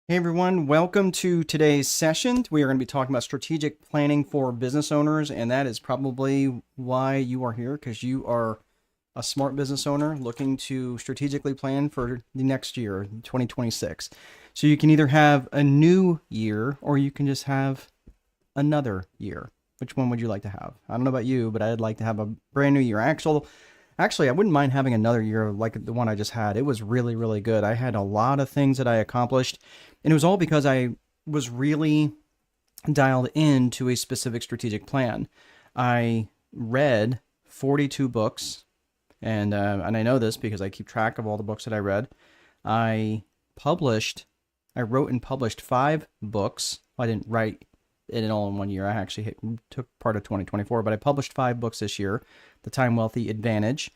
Hey everyone, welcome to today's session. We are going to be talking about strategic planning for business owners, and that is probably why you are here, because you are a smart business owner looking to strategically plan for the next year, 2026. So you can either have a new year or you can just have another year. Which one would you like to have? I don't know about you, but I'd like to have a brand new year. Actually, I wouldn't mind having another year like the one I just had. It was really, really good. I had a lot of things that I accomplished, and it was all because I was really dialed into a specific strategic plan. I read 42 books, and I know this because I keep track of all the books that I read. I published, I wrote and published 5 books. I didn't write it all in one year. I actually took part of 2024, but I published 5 books this year. The Time Wealthy Advantage,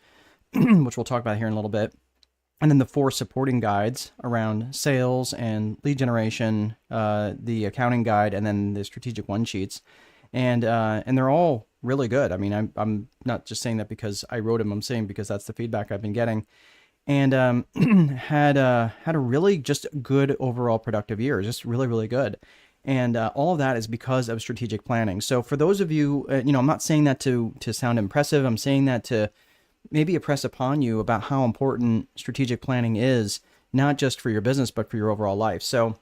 which we'll talk about here in a little bit, and then the 4 supporting guides around sales and lead generation, the accounting guide, and then the strategic one sheets, and they're all really good. I mean, I'm not just saying that because I wrote them. I'm saying because that's the feedback I've been getting, and had a really just good overall productive year, just really, really good. And all of that is because of strategic planning. So for those of you, I'm not saying that to sound impressive. I'm saying that to maybe impress upon you about how important strategic planning is, not just for your business, but for your overall life. So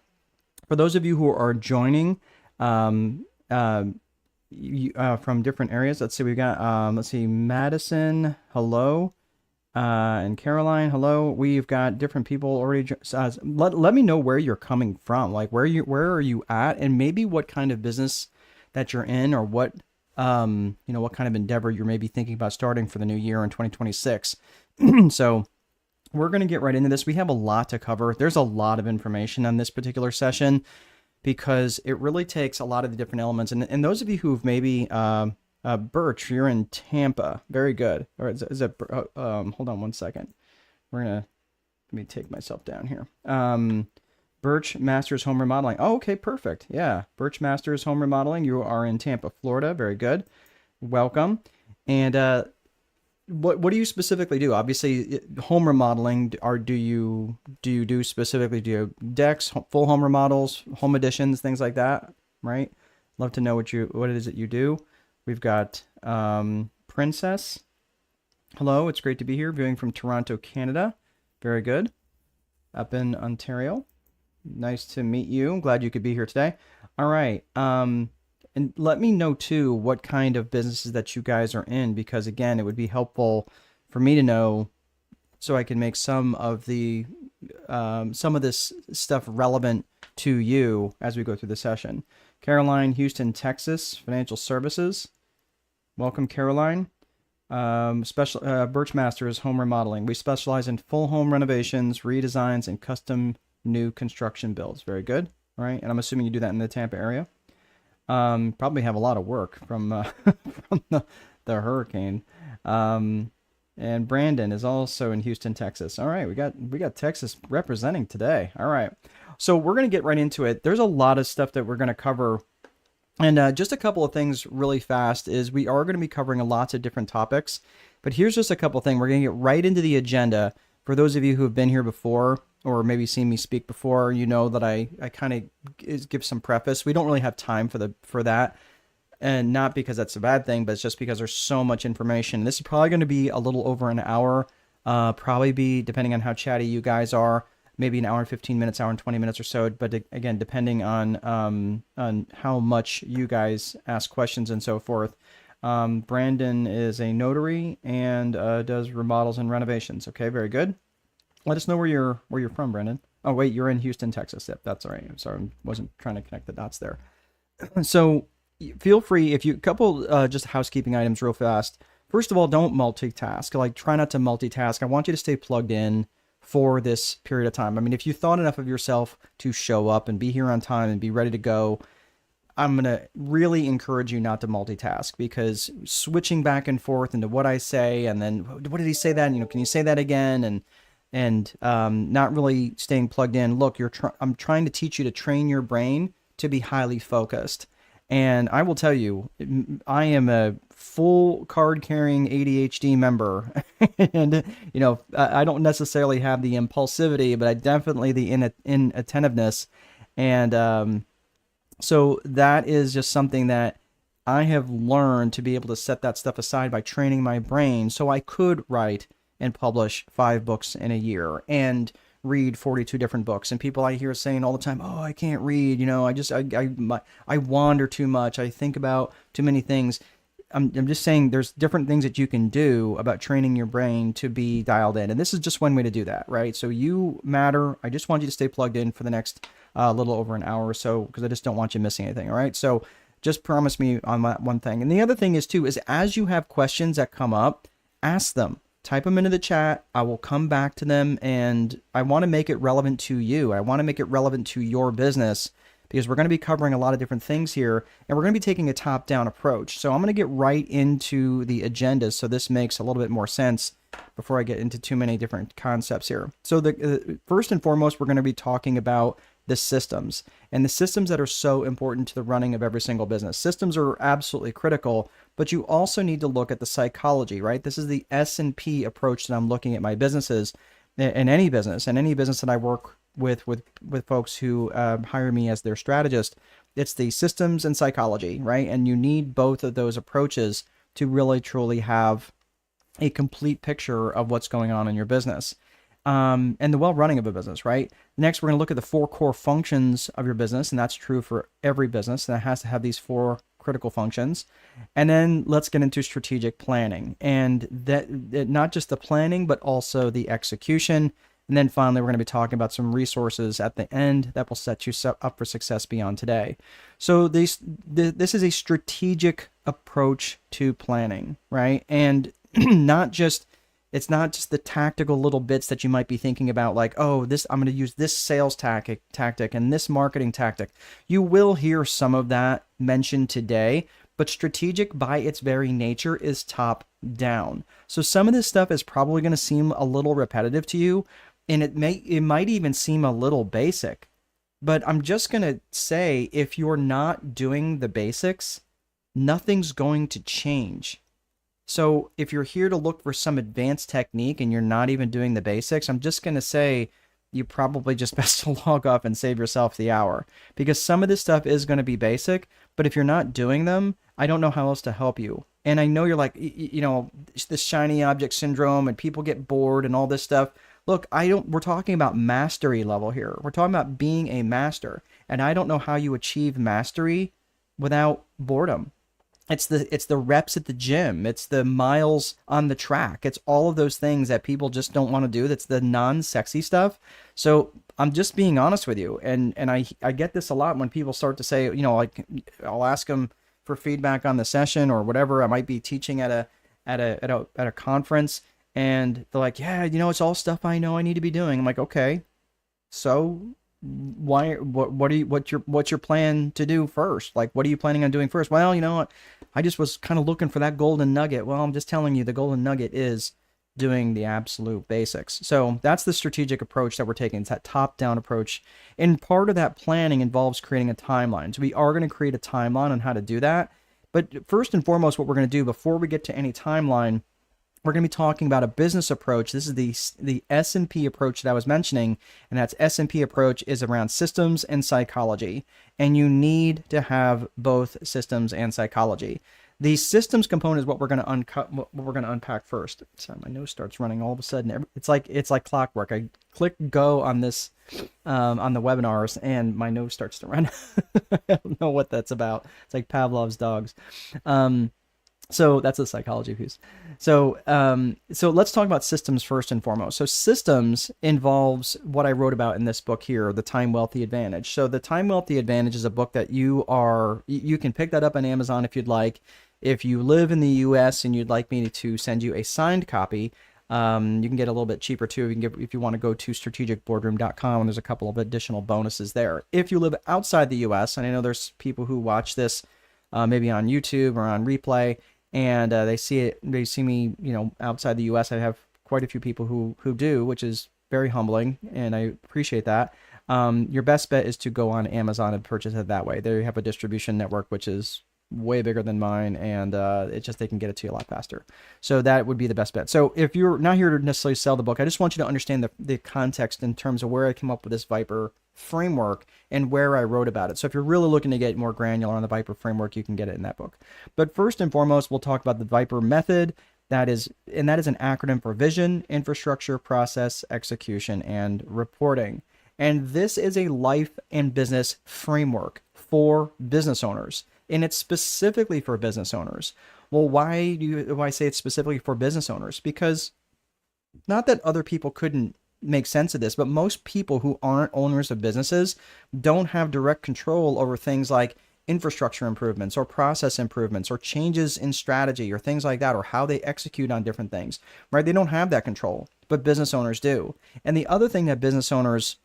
for those of you who are joining um, from different areas, let's see, we got, Madison, hello. And Caroline, hello. We've got different people already. Let me know where you're coming from, like where are you at, and maybe what kind of business that you're in, or what what kind of endeavor you're maybe thinking about starting for the new year in 2026. So we're going to get right into this. We have a lot to cover. There's a lot of information on this particular session because it really takes a lot of the different elements. And those of you who've maybe Birch, you're in Tampa. Very good. Or is it hold on one second. Let me take myself down here. Birch Masters Home Remodeling. Oh, okay, perfect. Yeah, Birch Masters Home Remodeling. You are in Tampa, Florida. Very good. Welcome. And what do you specifically do? Obviously, home remodeling. Do you do specifically? Do you decks, full home remodels, home additions, things like that? Right. Love to know what it is that you do. We've got Princess. Hello, it's great to be here. Viewing from Toronto, Canada. Very good. Up in Ontario. Nice to meet you. I'm glad you could be here today. All right. And let me know too what kind of businesses that you guys are in, because again, it would be helpful for me to know so I can make some of this stuff relevant to you as we go through the session. Caroline, Houston, Texas, Financial Services. Welcome, Caroline. Birch Masters Home Remodeling. We specialize in full home renovations, redesigns, and custom new construction builds. Very good. All right. And I'm assuming you do that in the Tampa area. Probably have a lot of work from from the hurricane. And Brandon is also in Houston, Texas. All right. We got Texas representing today. All right. So we're going to get right into it. There's a lot of stuff that we're going to cover. And just a couple of things really fast is we are going to be covering lots of different topics, but here's just a couple of things. We're going to get right into the agenda. For those of you who have been here before or maybe seen me speak before, you know that I kind of give some preface. We don't really have time for that, and not because that's a bad thing, but it's just because there's so much information. This is probably going to be a little over an hour, probably be, depending on how chatty you guys are, maybe an hour and 15 minutes, hour and 20 minutes or so. But again, depending on how much you guys ask questions and so forth. Brandon is a notary and does remodels and renovations. Okay, very good. Let us know where you're from, Brandon. Oh, wait, you're in Houston, Texas. Yep, that's all right. I'm sorry, I wasn't trying to connect the dots there. So feel free, if you, couple just housekeeping items real fast. First of all, don't multitask. Like, try not to multitask. I want you to stay plugged in for this period of time. I mean, if you thought enough of yourself to show up and be here on time and be ready to go, I'm going to really encourage you not to multitask, because switching back and forth into what I say and then what did he say that? Can you say that again? And not really staying plugged in. Look, I'm trying to teach you to train your brain to be highly focused. And I will tell you, I am a full card-carrying ADHD member. And, I don't necessarily have the impulsivity, but I definitely the inattentiveness. And so that is just something that I have learned to be able to set that stuff aside by training my brain so I could write and publish 5 books in a year and read 42 different books. And people I hear saying all the time, "Oh, I can't read, I wander too much. I think about too many things." I'm just saying there's different things that you can do about training your brain to be dialed in. And this is just one way to do that, right? So you matter. I just want you to stay plugged in for the next little over an hour or so, because I just don't want you missing anything. All right. So just promise me on that one thing. And the other thing is too, is as you have questions that come up, ask them. Type them into the chat. I will come back to them, and I want to make it relevant to you. I want to make it relevant to your business, because we're going to be covering a lot of different things here, and we're going to be taking a top-down approach. So I'm going to get right into the agenda, so this makes a little bit more sense before I get into too many different concepts here. So the first and foremost, we're going to be talking about the systems, and the systems that are so important to the running of every single business. Systems are absolutely critical, but you also need to look at the psychology, right? This is the S&P approach that I'm looking at my businesses, in any business, and any business that I work with folks who hire me as their strategist. It's the systems and psychology, right? And you need both of those approaches to really truly have a complete picture of what's going on in your business. And the well-running of a business, right? Next, we're going to look at the 4 core functions of your business, and that's true for every business, and it has to have these 4 critical functions. And then let's get into strategic planning, and that not just the planning, but also the execution. And then finally, we're going to be talking about some resources at the end that will set you up for success beyond today. So this is a strategic approach to planning, right? And it's not just the tactical little bits that you might be thinking about, like, oh, I'm going to use this sales tactic and this marketing tactic. You will hear some of that mentioned today, but strategic by its very nature is top down. So some of this stuff is probably going to seem a little repetitive to you, and it might even seem a little basic. But I'm just going to say, if you're not doing the basics, nothing's going to change. So if you're here to look for some advanced technique and you're not even doing the basics, I'm just going to say you probably just best to log off and save yourself the hour, because some of this stuff is going to be basic, but if you're not doing them, I don't know how else to help you. And I know you're like, this shiny object syndrome and people get bored and all this stuff. Look, we're talking about mastery level here. We're talking about being a master, and I don't know how you achieve mastery without boredom. It's the reps at the gym. It's the miles on the track. It's all of those things that people just don't want to do. That's the non-sexy stuff. So I'm just being honest with you. And I get this a lot when people start to say, like, I'll ask them for feedback on the session or whatever. I might be teaching at a conference, and they're like, yeah, it's all stuff I know I need to be doing. I'm like, okay, so what's your plan to do first? Like, what are you planning on doing first? Well, I just was kind of looking for that golden nugget. Well, I'm just telling you, the golden nugget is doing the absolute basics. So that's the strategic approach that we're taking. It's that top-down approach. And part of that planning involves creating a timeline. So we are going to create a timeline on how to do that. But first and foremost, what we're going to do before we get to any timeline, we're going to be talking about a business approach. This is the S&P approach that I was mentioning, and that's S&P approach is around systems and psychology, and you need to have both systems and psychology. The systems component is what we're going to unpack first. So my nose starts running all of a sudden. It's like clockwork. I click go on this on the webinars, and my nose starts to run. I don't know what that's about. It's like Pavlov's dogs. So that's the psychology piece. So let's talk about systems first and foremost. So systems involves what I wrote about in this book here, The Time Wealthy Advantage. So The Time Wealthy Advantage is a book that you can pick that up on Amazon if you'd like. If you live in the US and you'd like me to send you a signed copy, you can get a little bit cheaper too. If you want to go to strategicboardroom.com, and there's a couple of additional bonuses there. If you live outside the US, and I know there's people who watch this maybe on YouTube or on replay, and they see me, outside the US. I have quite a few people who do, which is very humbling, and I appreciate that. Your best bet is to go on Amazon and purchase it that way. They have a distribution network, which is way bigger than mine, and it's just they can get it to you a lot faster. So that would be the best bet. So if you're not here to necessarily sell the book, I just want you to understand the context in terms of where I came up with this Viper framework and where I wrote about it. So if you're really looking to get more granular on the Viper framework, you can get it in that book. But first and foremost, we'll talk about the Viper method. That is an acronym for vision, infrastructure, process, execution, and reporting. And this is a life and business framework for business owners. And it's specifically for business owners. Well, why do I say it's specifically for business owners? Because not that other people couldn't make sense of this, but most people who aren't owners of businesses don't have direct control over things like infrastructure improvements or process improvements or changes in strategy or things like that, or how they execute on different things, right? They don't have that control, but business owners do. And the other thing that business owners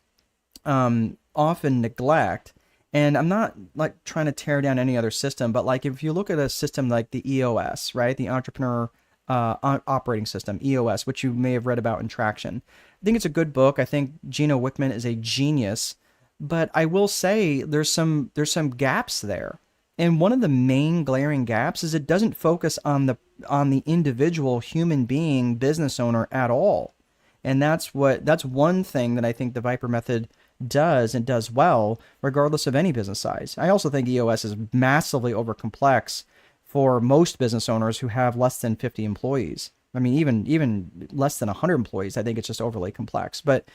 often neglect, and I'm not like trying to tear down any other system, but like if you look at a system like the EOS, right? The Entrepreneur Operating System, EOS, which you may have read about in Traction. I think it's a good book. I think Gino Wickman is a genius, but I will say there's some gaps there. And one of the main glaring gaps is it doesn't focus on the individual human being business owner at all. And that's one thing that I think the Viper method does, and does well, regardless of any business size. I also think EOS is massively overcomplex for most business owners who have less than 50 employees. I mean, even less than 100 employees, I think it's just overly complex. But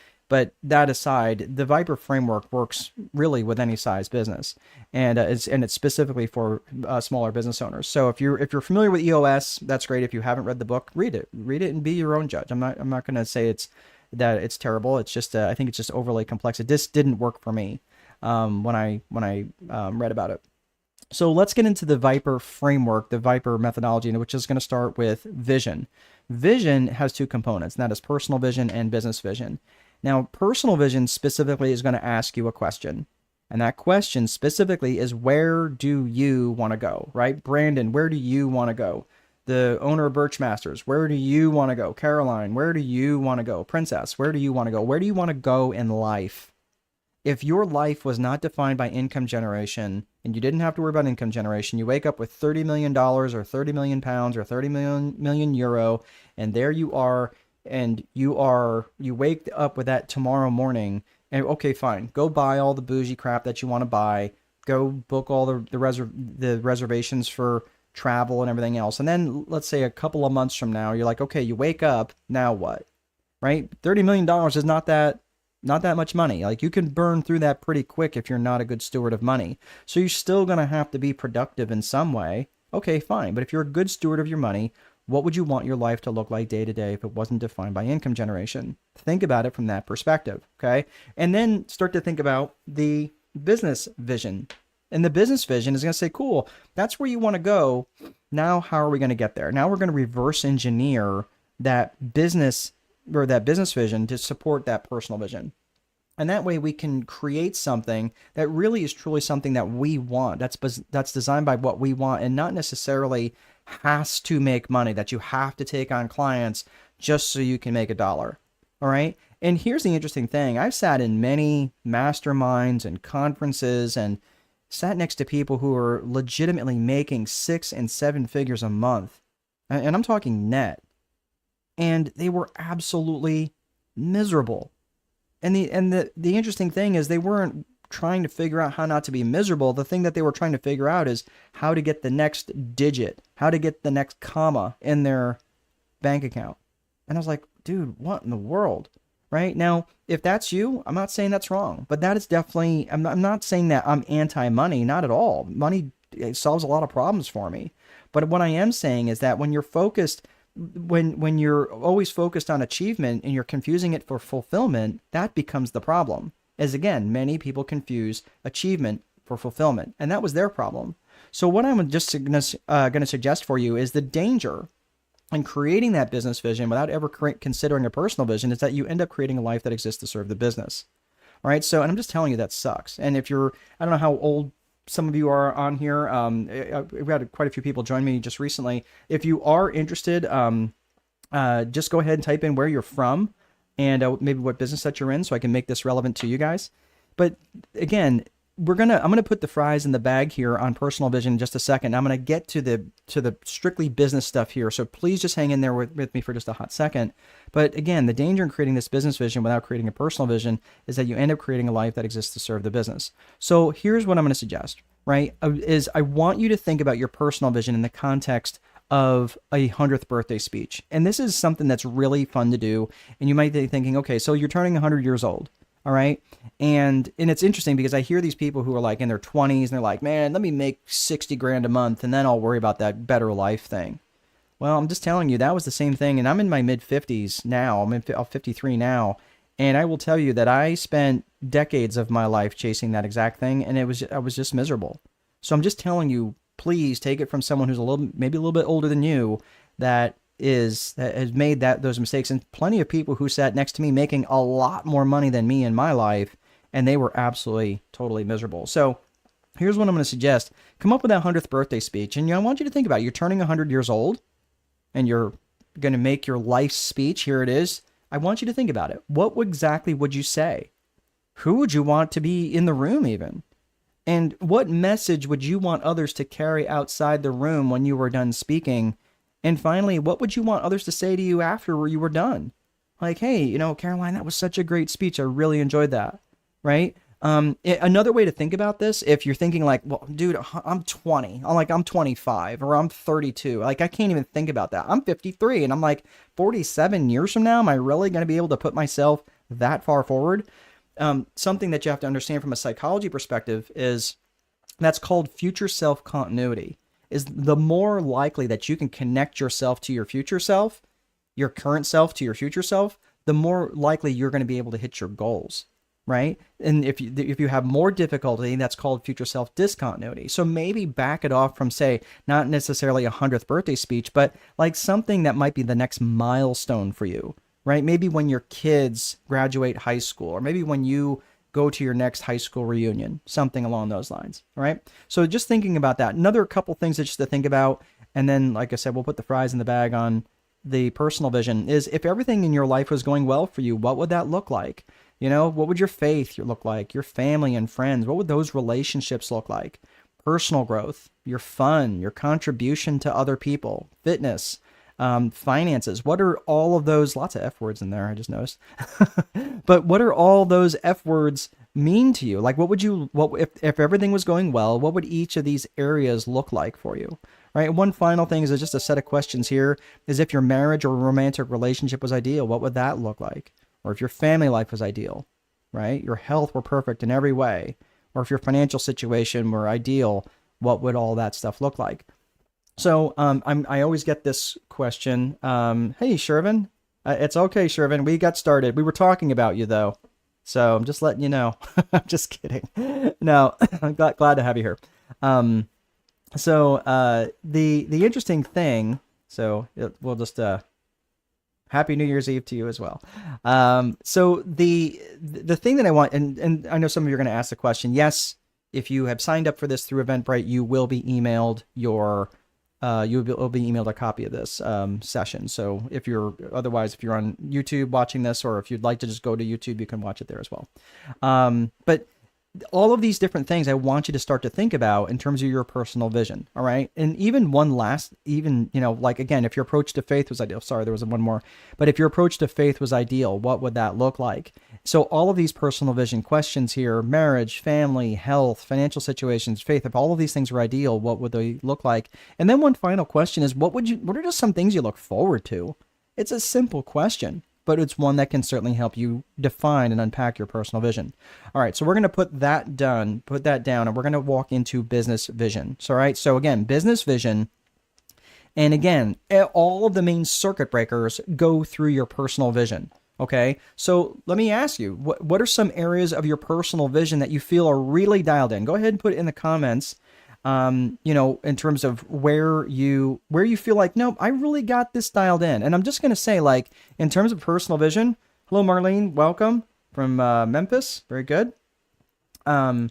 that aside, the Viper framework works really with any size business, and it's specifically for smaller business owners. So if you're familiar with EOS, that's great. If you haven't read the book, read it and be your own judge. I'm not going to say it's terrible. It's just I think it's just overly complex. It just didn't work for me when I read about it. So let's get into the Viper framework, the Viper methodology, which is going to start with vision. Vision has two components, and that is personal vision and business vision. Now, personal vision specifically is going to ask you a question. And that question specifically is, where do you want to go, right? Brandon, where do you want to go? The owner of Birchmasters, where do you want to go? Caroline, where do you want to go? Princess, where do you want to go? Where do you want to go in life? If your life was not defined by income generation, and you didn't have to worry about income generation, you wake up with $30 million or 30 million pounds or 30 million euro, and there you are, and you wake up with that tomorrow morning, and okay, fine, go buy all the bougie crap that you want to buy, go book all the reservations for travel and everything else. And then let's say a couple of months from now, you're like, okay, you wake up, now what? Right? $30 million is not that much money. Like, you can burn through that pretty quick if you're not a good steward of money. So you're still going to have to be productive in some way. Okay, fine. But if you're a good steward of your money, what would you want your life to look like day to day if it wasn't defined by income generation? Think about it from that perspective, okay? And then start to think about the business vision. And the business vision is going to say, cool, that's where you want to go. Now, how are we going to get there? Now we're going to reverse engineer that business vision to support that personal vision. And that way we can create something that really is truly something that we want. That's designed by what we want, and not necessarily has to make money, that you have to take on clients just so you can make $1. All right. And here's the interesting thing. I've sat in many masterminds and conferences and sat next to people who are legitimately making 6 and 7 figures a month. And I'm talking net. And they were absolutely miserable. And the interesting thing is, they weren't trying to figure out how not to be miserable. The thing that they were trying to figure out is how to get the next digit, how to get the next comma in their bank account. And I was like, dude, what in the world? Right? Now, if that's you, I'm not saying that's wrong, but that is definitely, I'm not saying that I'm anti-money, not at all. Money, it solves a lot of problems for me. But what I am saying is that when you're focused, when you're always focused on achievement and you're confusing it for fulfillment, that becomes the problem. As again, many people confuse achievement for fulfillment, and that was their problem. So what I'm just going to suggest for you is the danger in creating that business vision without ever considering a personal vision is that you end up creating a life that exists to serve the business. All right. So, and I'm just telling you that sucks. And if you're, I don't know how old some of you are on here. We've had quite a few people join me just recently. If you are interested, just go ahead and type in where you're from and maybe what business that you're in, so I can make this relevant to you guys. But again, I'm gonna put the fries in the bag here on personal vision in just a second. I'm gonna get to the strictly business stuff here. So please just hang in there with me for just a hot second. But again, the danger in creating this business vision without creating a personal vision is that you end up creating a life that exists to serve the business. So here's what I'm gonna suggest, right? Is I want you to think about your personal vision in the context of a 100th birthday speech. And this is something that's really fun to do. And you might be thinking, okay, so you're turning 100 years old. All right. And it's interesting because I hear these people who are like in their 20s and they're like, man, let me make 60 grand a month and then I'll worry about that better life thing. Well, I'm just telling you, that was the same thing. And I'm in my mid 50s now. I'm 53 now. And I will tell you that I spent decades of my life chasing that exact thing. And I was just miserable. So I'm just telling you, please take it from someone who's maybe a little bit older than you that has made those mistakes, and plenty of people who sat next to me making a lot more money than me in my life, and they were absolutely totally miserable. So here's what I'm going to suggest. Come up with that 100th birthday speech, and I want you to think about it. You're turning 100 years old and you're going to make your life speech. Here it is. I want you to think about it. What exactly would you say? Who would you want to be in the room even? And what message would you want others to carry outside the room when you were done speaking? And finally, what would you want others to say to you after you were done? Like, hey, Caroline, that was such a great speech. I really enjoyed that, right? Another way to think about this, if you're thinking like, well, dude, I'm 20, I'm 25, or I'm 32. Like, I can't even think about that. I'm 53, and I'm like 47 years from now, am I really going to be able to put myself that far forward? Something that you have to understand from a psychology perspective is that's called future self continuity. Is the more likely that you can connect yourself to your future self, your current self to your future self, the more likely you're going to be able to hit your goals, right? And if you have more difficulty, that's called future self discontinuity. So maybe back it off from, say, not necessarily a 100th birthday speech, but like something that might be the next milestone for you, right? Maybe when your kids graduate high school, or maybe when you go to your next high school reunion, something along those lines. All right. So just thinking about that. Another couple things just to think about. And then, like I said, we'll put the fries in the bag on the personal vision is if everything in your life was going well for you, what would that look like? What would your faith look like? Your family and friends, what would those relationships look like? Personal growth, your fun, your contribution to other people, fitness, finances. What are all of those? Lots of F words in there, I just noticed. But what are all those F words mean to you? Like, if everything was going well, what would each of these areas look like for you? Right. And one final thing is just a set of questions here is if your marriage or romantic relationship was ideal, what would that look like? Or if your family life was ideal, right? Your health were perfect in every way. Or if your financial situation were ideal, what would all that stuff look like? So I always get this question. Hey, Shervin. It's okay, Shervin. We got started. We were talking about you, though. So I'm just letting you know. I'm just kidding. No, I'm glad to have you here. So the interesting thing, we'll just Happy New Year's Eve to you as well. So the thing that I want, and I know some of you are going to ask the question, yes, if you have signed up for this through Eventbrite, you will be emailed you'll be emailed a copy of this session. So if you're on YouTube watching this, or if you'd like to just go to YouTube, you can watch it there as well. But all of these different things I want you to start to think about in terms of your personal vision. All right. And even again, if your approach to faith was ideal, sorry, there was one more, but if your approach to faith was ideal, what would that look like? So all of these personal vision questions here, marriage, family, health, financial situations, faith, if all of these things were ideal, what would they look like? And then one final question is, what are just some things you look forward to? It's a simple question, but it's one that can certainly help you define and unpack your personal vision. All right, so we're going to put that down, and we're going to walk into business vision. So, all right, so again, business vision, and again, all of the main circuit breakers go through your personal vision. Okay, so let me ask you, what are some areas of your personal vision that you feel are really dialed in? Go ahead and put it in the comments. In terms of where you feel like, no, I really got this dialed in. And I'm just going to say, like, in terms of personal vision, hello, Marlene, welcome from Memphis. Very good. I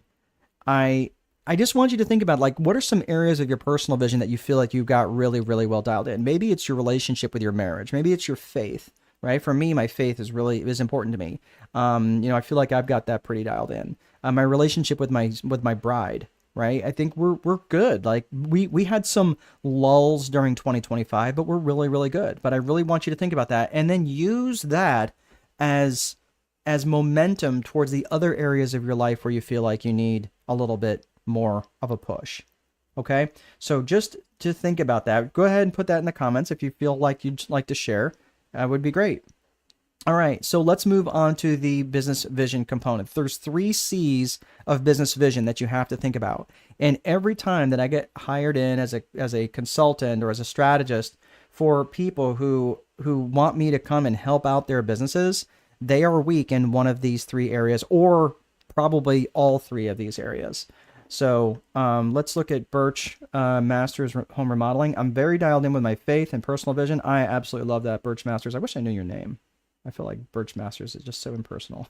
just want you to think about, like, what are some areas of your personal vision that you feel like you got really, really well dialed in? Maybe it's your relationship with your marriage. Maybe it's your faith. right? For me, my faith is important to me. I feel like I've got that pretty dialed in. My relationship with my bride, right? I think we're good. Like we had some lulls during 2025, but we're really, really good. But I really want you to think about that and then use that as momentum towards the other areas of your life where you feel like you need a little bit more of a push. Okay, so just to think about that, go ahead and put that in the comments if you feel like you'd like to share. That would be great. All right, so let's move on to the business vision component. There's 3 C's of business vision that you have to think about. And every time that I get hired in as a consultant or as a strategist for people who want me to come and help out their businesses, they are weak in one of these 3 areas, or probably all 3 of these areas. So let's look at Birch Masters Home Remodeling. I'm very dialed in with my faith and personal vision. I absolutely love that, Birch Masters. I wish I knew your name. I feel like Birch Masters is just so impersonal.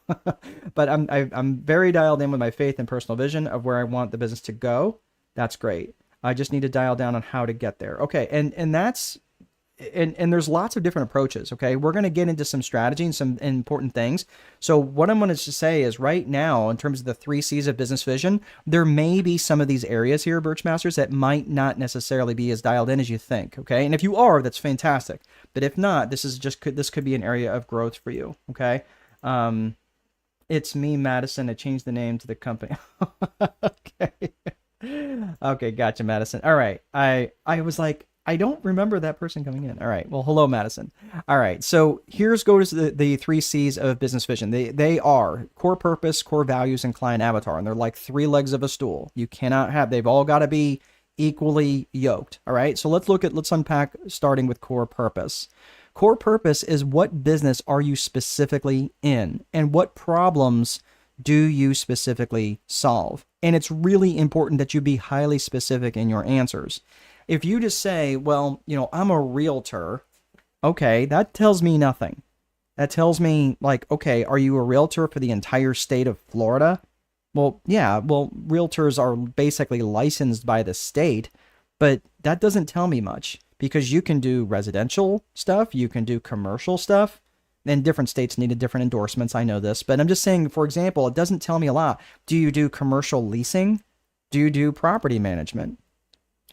But I'm very dialed in with my faith and personal vision of where I want the business to go. That's great. I just need to dial down on how to get there. Okay, and that's and there's lots of different approaches. Okay, we're going to get into some strategy and some important things. So what I'm going to say is right now, in terms of the 3 C's of business vision, there may be some of these areas here, Birchmasters, that might not necessarily be as dialed in as you think. Okay, and if you are, that's fantastic. But if not, this could be an area of growth for you. Okay, it's me, Madison. I changed the name to the company. Okay, okay, gotcha, Madison. All right, I was like, I don't remember that person coming in. All right. Well, hello, Madison. All right. So goes the 3 C's of business vision. They are core purpose, core values, and client avatar. And they're like 3 legs of a stool. You cannot have, they've all got to be equally yoked. All right. So let's unpack starting with core purpose. Core purpose is what business are you specifically in and what problems do you specifically solve? And it's really important that you be highly specific in your answers. If you just say, well, I'm a realtor, okay, that tells me nothing. That tells me like, okay, are you a realtor for the entire state of Florida? Well, yeah, realtors are basically licensed by the state, but that doesn't tell me much because you can do residential stuff, you can do commercial stuff, and different states needed different endorsements. I know this, but I'm just saying, for example, it doesn't tell me a lot. Do you do commercial leasing? Do you do property management?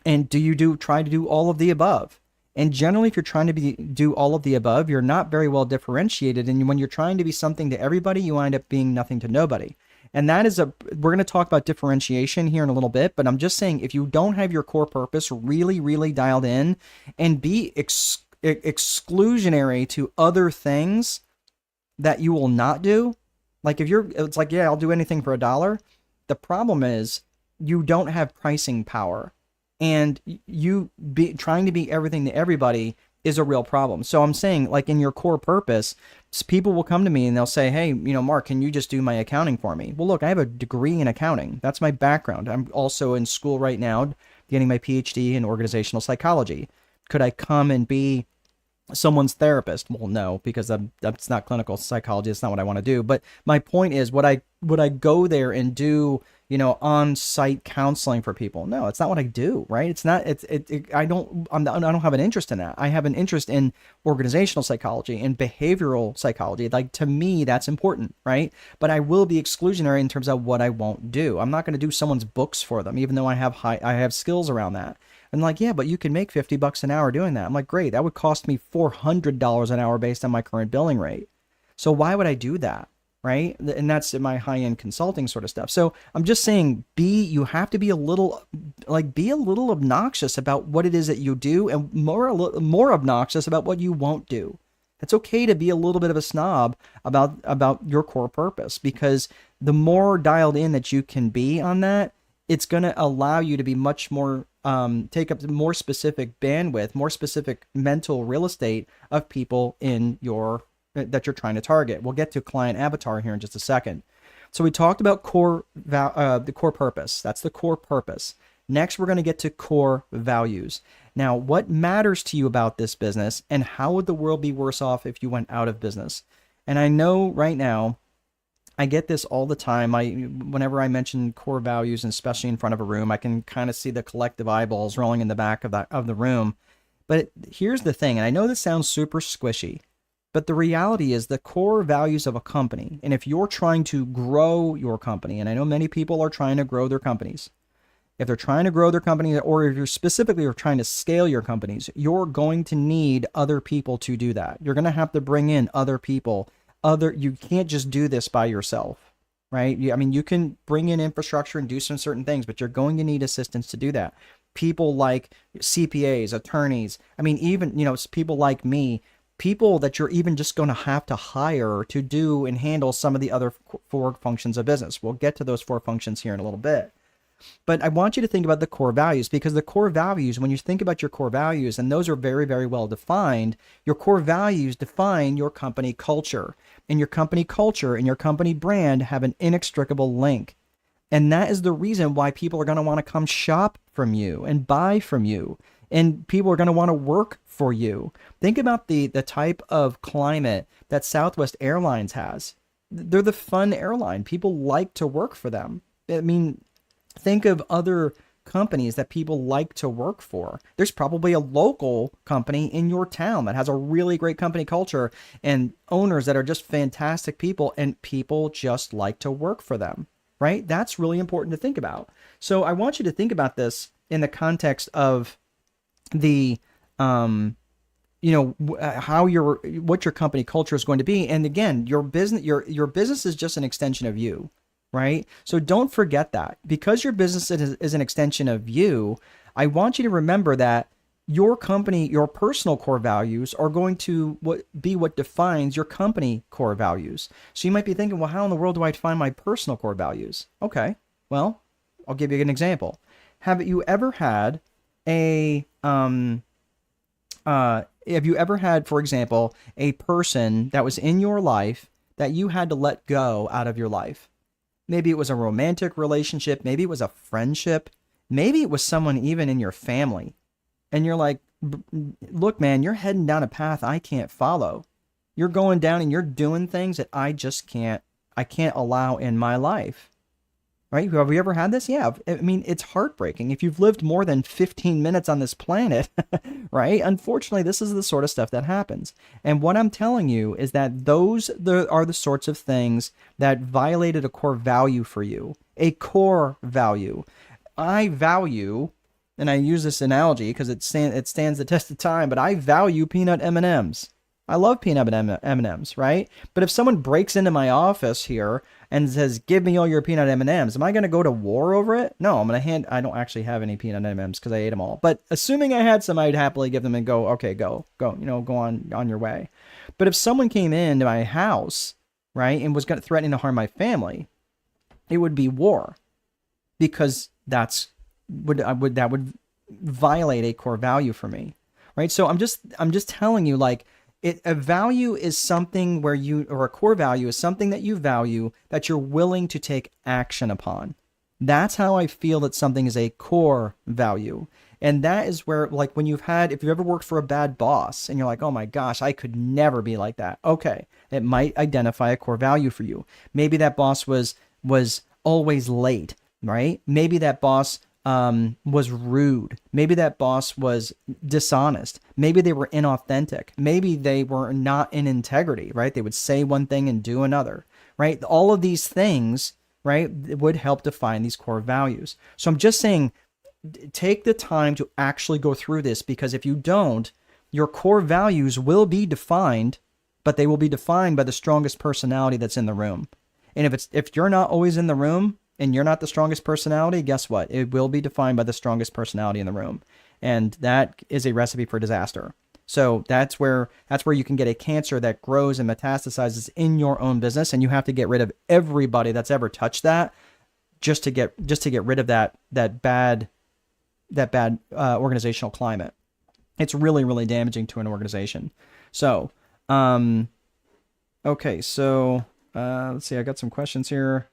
And do you try to do all of the above? And generally, if you're trying to do all of the above, you're not very well differentiated. And when you're trying to be something to everybody, you wind up being nothing to nobody. And that is we're going to talk about differentiation here in a little bit, but I'm just saying, if you don't have your core purpose really, really dialed in and be exclusionary to other things that you will not do, like it's like, yeah, I'll do anything for $1. The problem is you don't have pricing power. And trying to be everything to everybody is a real problem. So I'm saying, like, in your core purpose, people will come to me and they'll say, hey, Mark, can you just do my accounting for me? Well, look, I have a degree in accounting. That's my background. I'm also in school right now, getting my PhD in organizational psychology. Could I come and be someone's therapist? Well, no, because that's not clinical psychology. It's not what I want to do. But my point is, would I go there and do, on-site counseling for people? No, it's not what I do, right? It's not, I don't have an interest in that. I have an interest in organizational psychology and behavioral psychology. Like, to me, that's important, right? But I will be exclusionary in terms of what I won't do. I'm not going to do someone's books for them, even though I have skills around that. And like, yeah, but you can make $50 an hour doing that. I'm like, great, that would cost me $400 an hour based on my current billing rate. So why would I do that? Right? And that's my high-end consulting sort of stuff. So I'm just saying, you have to be a little obnoxious about what it is that you do, and more obnoxious about what you won't do. It's okay to be a little bit of a snob about your core purpose, because the more dialed in that you can be on that, it's going to allow you to be much more, take up more specific bandwidth, more specific mental real estate of people that you're trying to target. We'll get to client avatar here in just a second. So we talked about the core purpose. That's the core purpose. Next, we're going to get to core values. Now, what matters to you about this business, and how would the world be worse off if you went out of business? And I know right now, I get this all the time. Whenever I mention core values, and especially in front of a room, I can kind of see the collective eyeballs rolling in the back of the room. But here's the thing, and I know this sounds super squishy, But the reality is the core values of a company, and if you're trying to grow your company, and I know many people are trying to grow their companies, if they're trying to grow their company, or if you're specifically trying to scale your companies, you're going to need other people to do that. You're going to have to bring in other people. You can't just do this by yourself, right? I mean, you can bring in infrastructure and do some certain things, but you're going to need assistance to do that. People like CPAs, attorneys. I mean, even, people like me, people that you're even just going to have to hire to do and handle some of the other 4 functions of business. We'll get to those 4 functions here in a little bit. But I want you to think about the core values, because the core values, when you think about your core values, and those are very, very well defined, your core values define your company culture. And your company culture and your company brand have an inextricable link. And that is the reason why people are going to want to come shop from you and buy from you. And people are going to want to work for you. Think about the type of climate that Southwest Airlines has. They're the fun airline. People like to work for them. I mean, think of other companies that people like to work for. There's probably a local company in your town that has a really great company culture and owners that are just fantastic people, and people just like to work for them, right? That's really important to think about. So I want you to think about this in the context of the, what your company culture is going to be. And again, your business is just an extension of you. Right? So don't forget that. Because your business is an extension of you, I want you to remember that your company, your personal core values are going to be what defines your company core values. So you might be thinking, well, how in the world do I define my personal core values? Okay, well, I'll give you an example. Have you ever had for example, a person that was in your life that you had to let go out of your life? Maybe it was a romantic relationship. Maybe it was a friendship. Maybe it was someone even in your family. And you're like, look, man, you're heading down a path I can't follow. You're going down and you're doing things that I can't allow in my life. Right? Have you ever had this? Yeah. I mean, it's heartbreaking. If you've lived more than 15 minutes on this planet, right? Unfortunately, this is the sort of stuff that happens. And what I'm telling you is that those are the sorts of things that violated a core value for you. A core value. I value, and I use this analogy because it stands the test of time, but I value peanut M&Ms. I love peanut M&Ms, right? But if someone breaks into my office here and says, give me all your peanut M&Ms, am I going to go to war over it? No, I don't actually have any peanut M&Ms because I ate them all. But assuming I had some, I'd happily give them and go, okay, go on your way. But if someone came into my house, right, and was threatening to harm my family, it would be war, because that would violate a core value for me, right? So I'm just telling you, like, a value is something or a core value is something that you value that you're willing to take action upon. That's how I feel that something is a core value. And that is where, like, if you've ever worked for a bad boss and you're like, oh my gosh, I could never be like that. Okay. It might identify a core value for you. Maybe that boss was always late, right? Maybe that boss was rude. Maybe that boss was dishonest. Maybe they were inauthentic. Maybe they were not in integrity, right? They would say one thing and do another, right? All of these things, right, would help define these core values. So I'm just saying, take the time to actually go through this, because if you don't, your core values will be defined, but they will be defined by the strongest personality that's in the room. And if you're not always in the room, and you're not the strongest personality, guess what? It will be defined by the strongest personality in the room. And that is a recipe for disaster. So that's where you can get a cancer that grows and metastasizes in your own business, and you have to get rid of everybody that's ever touched that just to get rid of that bad organizational climate. It's really, really damaging to an organization. So, okay, so let's see. I got some questions here.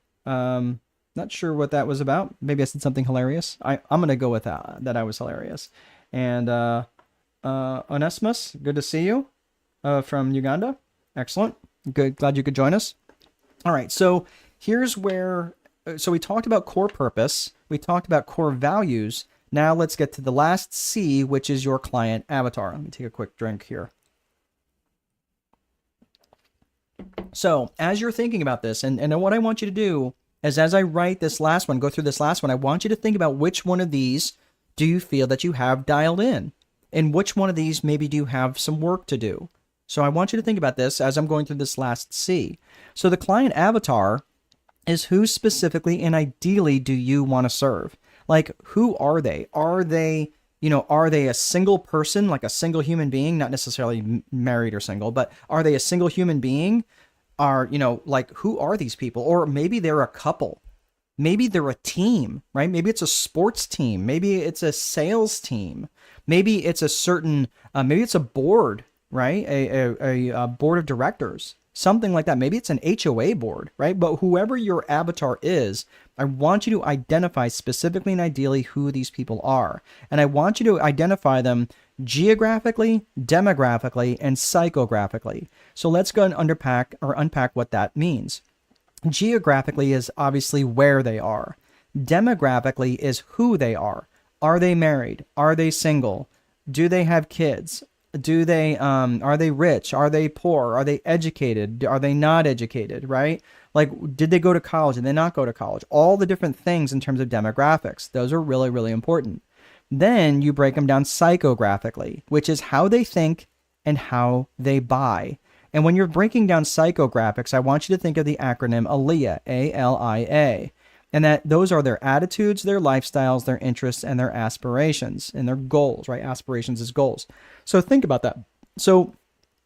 Not sure what that was about. Maybe I said something hilarious. I'm going to go with that I was hilarious. And Onesimus, good to see you from Uganda. Excellent. Good. Glad you could join us. All right. So here's where, so we talked about core purpose. We talked about core values. Now let's get to the last C, which is your client avatar. Let me take a quick drink here. So as you're thinking about this, and what I want you to do is, as I write this last one, go through this last one, I want you to think about which one of these do you feel that you have dialed in, and which one of these maybe do you have some work to do. So I want you to think about this as I'm going through this last C. So the client avatar is who specifically and ideally do you want to serve? Like, who are they? Are they, are they a single person, like a single human being, not necessarily married or single, but are they a single human being? Are, like, who are these people? Or maybe they're a couple. Maybe they're a team, right? Maybe it's a sports team. Maybe it's a sales team. Maybe it's a certain, maybe it's a board, right? A board of directors, something like that. Maybe it's an HOA board, right? But whoever your avatar is, I want you to identify specifically and ideally who these people are. And I want you to identify them geographically, demographically, and psychographically. So let's go and unpack what that means. Geographically is obviously where they are. Demographically is who they are. Are they married? Are they single? Do they have kids? Do they are they rich? Are they poor? Are they educated? Are they not educated, right? Like, did they go to college? Did they not go to college? All the different things in terms of demographics. Those are really, really important. Then you break them down psychographically, which is how they think and how they buy. And when you're breaking down psychographics, I want you to think of the acronym ALIA, A-L-I-A. And that those are their attitudes, their lifestyles, their interests, and their aspirations, and their goals, right? Aspirations is goals. So think about that. So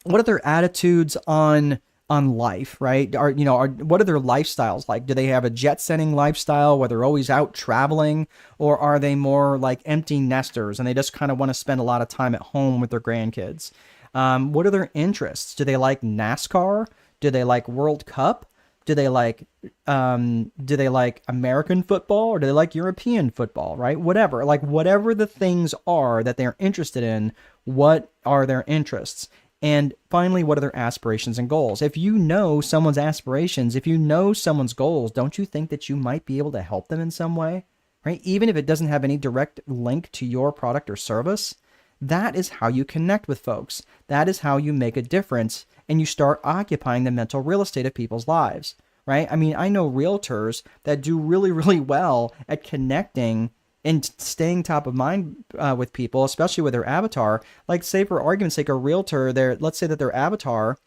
what are their attitudes on life, right? What are their lifestyles like? Do they have a jet-setting lifestyle where they're always out traveling? Or are they more like empty nesters and they just kind of want to spend a lot of time at home with their grandkids? What are their interests? Do they like NASCAR? Do they like World Cup? Do they like American football, or do they like European football, right? Whatever the things are that they're interested in, what are their interests? And finally, what are their aspirations and goals? If you know someone's aspirations, if you know someone's goals, don't you think that you might be able to help them in some way, right? Even if it doesn't have any direct link to your product or service, that is how you connect with folks. That is how you make a difference, and you start occupying the mental real estate of people's lives, right? I mean, I know realtors that do really, really well at connecting and staying top of mind with people, especially with their avatar. Like, say for argument's sake, a realtor, let's say that their avatar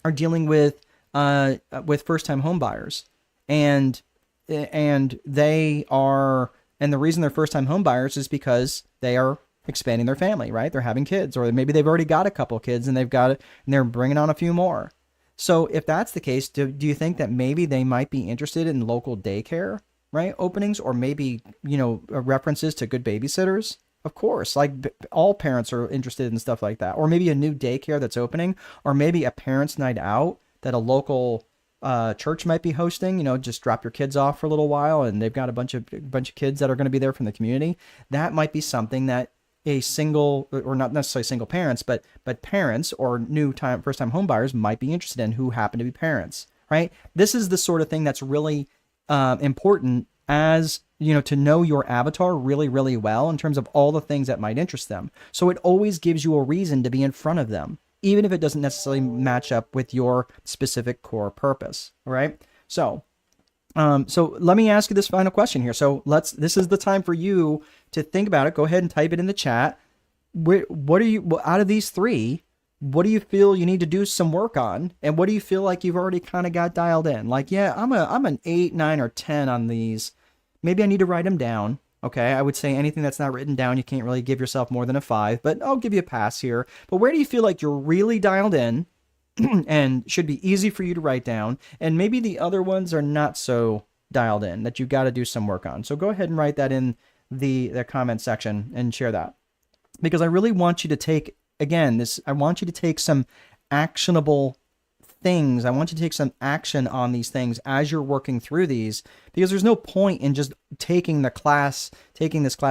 are dealing with first-time home buyers, and they are, and the reason they're first-time home buyers is because they are expanding their family, right? They're having kids, or maybe they've already got a couple kids and they're bringing on a few more. So if that's the case, do you think that maybe they might be interested in local daycare, right? Openings, or maybe, references to good babysitters? Of course, like all parents are interested in stuff like that. Or maybe a new daycare that's opening, or maybe a parents' night out that a local church might be hosting. Just drop your kids off for a little while, and they've got a bunch of kids that are going to be there from the community. That might be something that a single, or not necessarily single parents, but parents or first time home buyers might be interested in, who happen to be parents, right? This is the sort of thing that's really important, as to know your avatar really, really well in terms of all the things that might interest them. So it always gives you a reason to be in front of them, even if it doesn't necessarily match up with your specific core purpose. All right. So let me ask you this final question here. So this is the time for you to think about it. Go ahead and type it in the chat. What are you, out of these three, what do you feel you need to do some work on? And what do you feel like you've already kind of got dialed in? Like, yeah, I'm an 8, 9, or 10 on these. Maybe I need to write them down. Okay. I would say anything that's not written down, you can't really give yourself more than a 5, but I'll give you a pass here. But where do you feel like you're really dialed in and should be easy for you to write down? And maybe the other ones are not so dialed in, that you got to do some work on. So go ahead and write that in the comment section and share that, because I really want you to take, again, I want you to take some actionable things. I want you to take some action on these things as you're working through these, because there's no point in just taking this class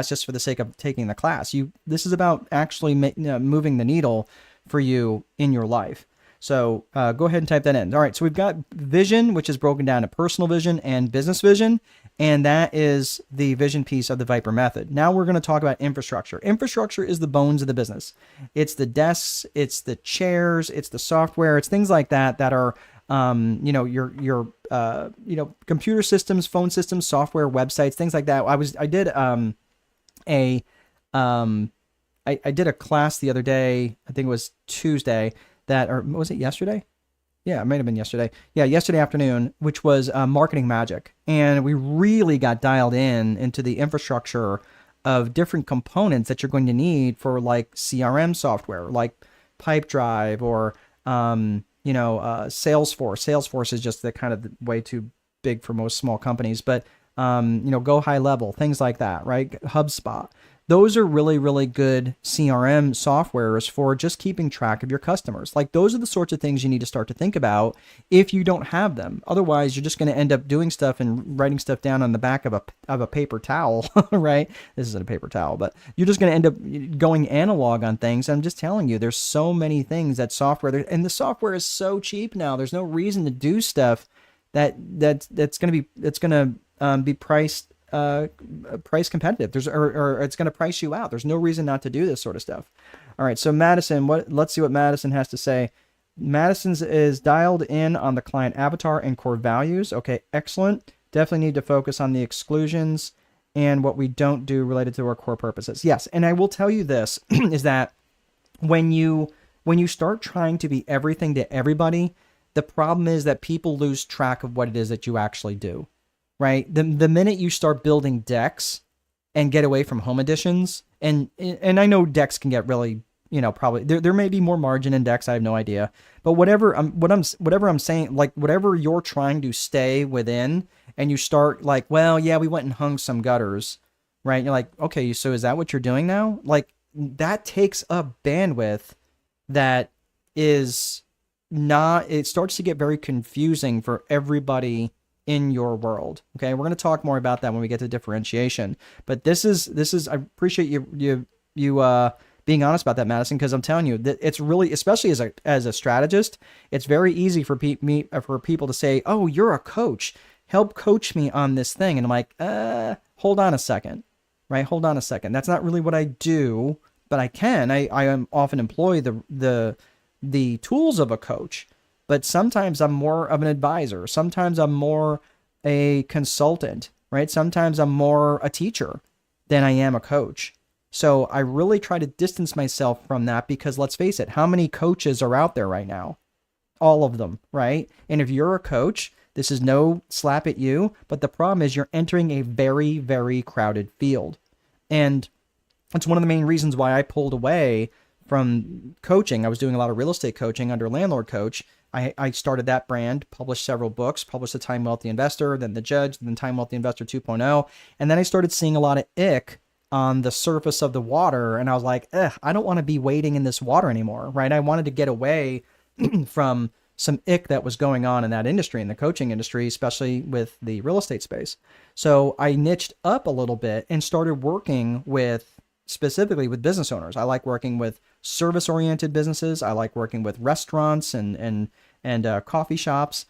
just for the sake of taking the class. This is about actually moving the needle for you in your life. So go ahead and type that in. All right, so we've got vision, which is broken down to personal vision and business vision, and that is the vision piece of the Viper method. Now we're going to talk about infrastructure. Infrastructure is the bones of the business. It's the desks, it's the chairs, it's the software, it's things like that that are computer systems, phone systems, software, websites, things like that. I did a class the other day. I think it was Tuesday or was it yesterday? Yeah, it might have been yesterday. Yeah, yesterday afternoon, which was marketing magic. And we really got dialed into the infrastructure of different components that you're going to need for like CRM software, like Pipedrive or, Salesforce. Salesforce is just the kind of way too big for most small companies, but, go high level, things like that, right? HubSpot. Those are really, really good CRM softwares for just keeping track of your customers. Like those are the sorts of things you need to start to think about if you don't have them. Otherwise, you're just going to end up doing stuff and writing stuff down on the back of a paper towel, right? This isn't a paper towel, but you're just going to end up going analog on things. I'm just telling you, there's so many things that software, and the software is so cheap now. There's no reason to do stuff that's going to be priced price competitive. Or it's going to price you out. There's no reason not to do this sort of stuff. All right. So Madison, let's see what Madison has to say. Madison's is dialed in on the client avatar and core values. Okay. Excellent. Definitely need to focus on the exclusions and what we don't do related to our core purposes. Yes. And I will tell you this is that when you start trying to be everything to everybody, the problem is that people lose track of what it is that you actually do. Right? The minute you start building decks and get away from home editions, and I know decks can get really, probably there may be more margin in decks. I have no idea, but whatever I'm saying, like whatever you're trying to stay within, and you start like, well, yeah, we went and hung some gutters, right? And you're like, okay, so is that what you're doing now? Like that takes up bandwidth that is not. It starts to get very confusing for everybody in your world. Okay. We're going to talk more about that when we get to differentiation, but this is, I appreciate you being honest about that, Madison, because I'm telling you that it's really, especially as a strategist, it's very easy for people to say, oh, you're a coach, help coach me on this thing. And I'm like, hold on a second, right? Hold on a second. That's not really what I do, but I can, I often employ the tools of a coach. But sometimes I'm more of an advisor. Sometimes I'm more a consultant, right? Sometimes I'm more a teacher than I am a coach. So I really try to distance myself from that because let's face it, how many coaches are out there right now? All of them, right? And if you're a coach, this is no slap at you, but the problem is you're entering a very, very crowded field. And it's one of the main reasons why I pulled away from coaching. I was doing a lot of real estate coaching under Landlord Coach. I started that brand, published several books, published The Time Wealthy Investor, then The Judge, then Time Wealthy Investor 2.0. And then I started seeing a lot of ick on the surface of the water. And I was like, I don't want to be wading in this water anymore, right? I wanted to get away from some ick that was going on in that industry, in the coaching industry, especially with the real estate space. So I niched up a little bit and started working specifically with business owners. I like working with service-oriented businesses. I like working with restaurants and coffee shops,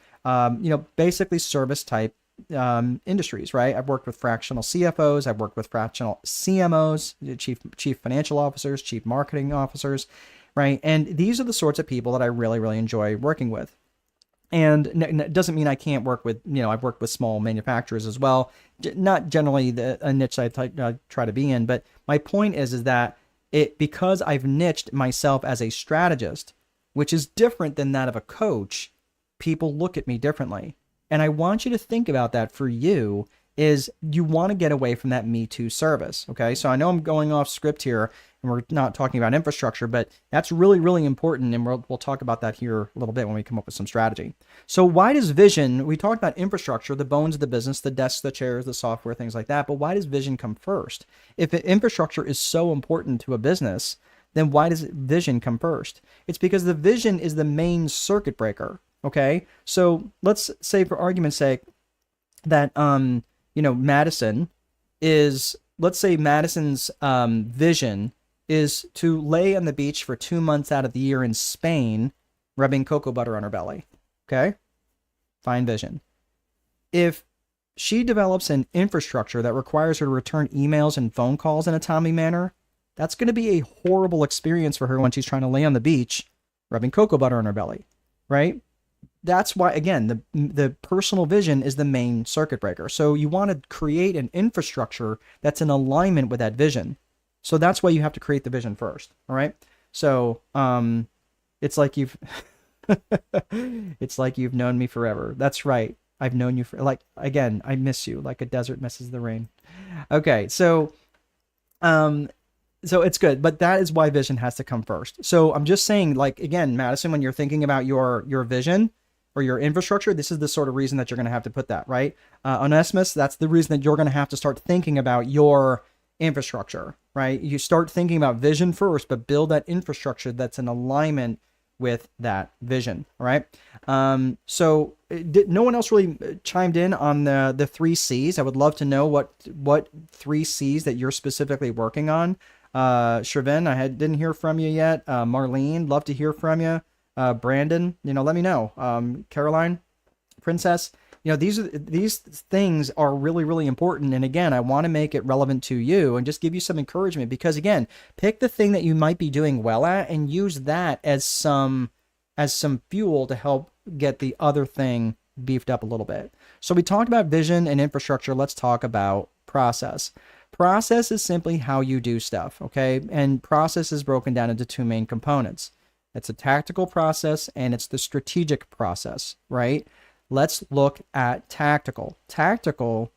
basically service type industries, right? I've worked with fractional CFOs. I've worked with fractional CMOs, chief financial officers, chief marketing officers, right? And these are the sorts of people that I really, really enjoy working with. And it doesn't mean I can't work with, I've worked with small manufacturers as well. Not generally a niche I try to be in, but my point is that because I've niched myself as a strategist, which is different than that of a coach, people look at me differently. And I want you to think about that for you is you want to get away from that Me Too service. Okay. So I know I'm going off script here and we're not talking about infrastructure, but that's really, really important. And we'll talk about that here a little bit when we come up with some strategy. So why does vision, we talked about infrastructure, the bones of the business, the desks, the chairs, the software, things like that. But why does vision come first? If infrastructure is so important to a business, then why does vision come first? It's because the vision is the main circuit breaker. Okay. So let's say for argument's sake that, Madison is, let's say Madison's vision is to lay on the beach for 2 months out of the year in Spain, rubbing cocoa butter on her belly. Okay? Fine vision. If she develops an infrastructure that requires her to return emails and phone calls in a timely manner, that's going to be a horrible experience for her when she's trying to lay on the beach, rubbing cocoa butter on her belly, right? that's why, again, the personal vision is the main circuit breaker. So you want to create an infrastructure that's in alignment with that vision. So that's why you have to create the vision first. All right. So it's like you've it's like you've known me forever. That's right. I've known you for, like, again, I miss you like a desert misses the rain. Okay. Um so it's good, but that is why vision has to come first. So I'm just saying, like, again, Madison, when you're thinking about your vision or your infrastructure, this is the sort of reason that you're going to have to put that, right? Onesimus, that's the reason that you're going to have to start thinking about your infrastructure, right? You start thinking about vision first, but build that infrastructure that's in alignment with that vision. All right. No one else really chimed in on the 3 C's. I would love to know what 3 C's that you're specifically working on. Shervin, didn't hear from you yet. Marlene, love to hear from you. Brandon, let me know. Caroline, Princess, these things are really, really important. And again, I want to make it relevant to you and just give you some encouragement, because again, pick the thing that you might be doing well at and use that as some fuel to help get the other thing beefed up a little bit. So we talked about vision and infrastructure. Let's talk about process. Process is simply how you do stuff. Okay. And process is broken down into 2 main components. It's a tactical process and it's the strategic process, right? Let's look at tactical. Tactical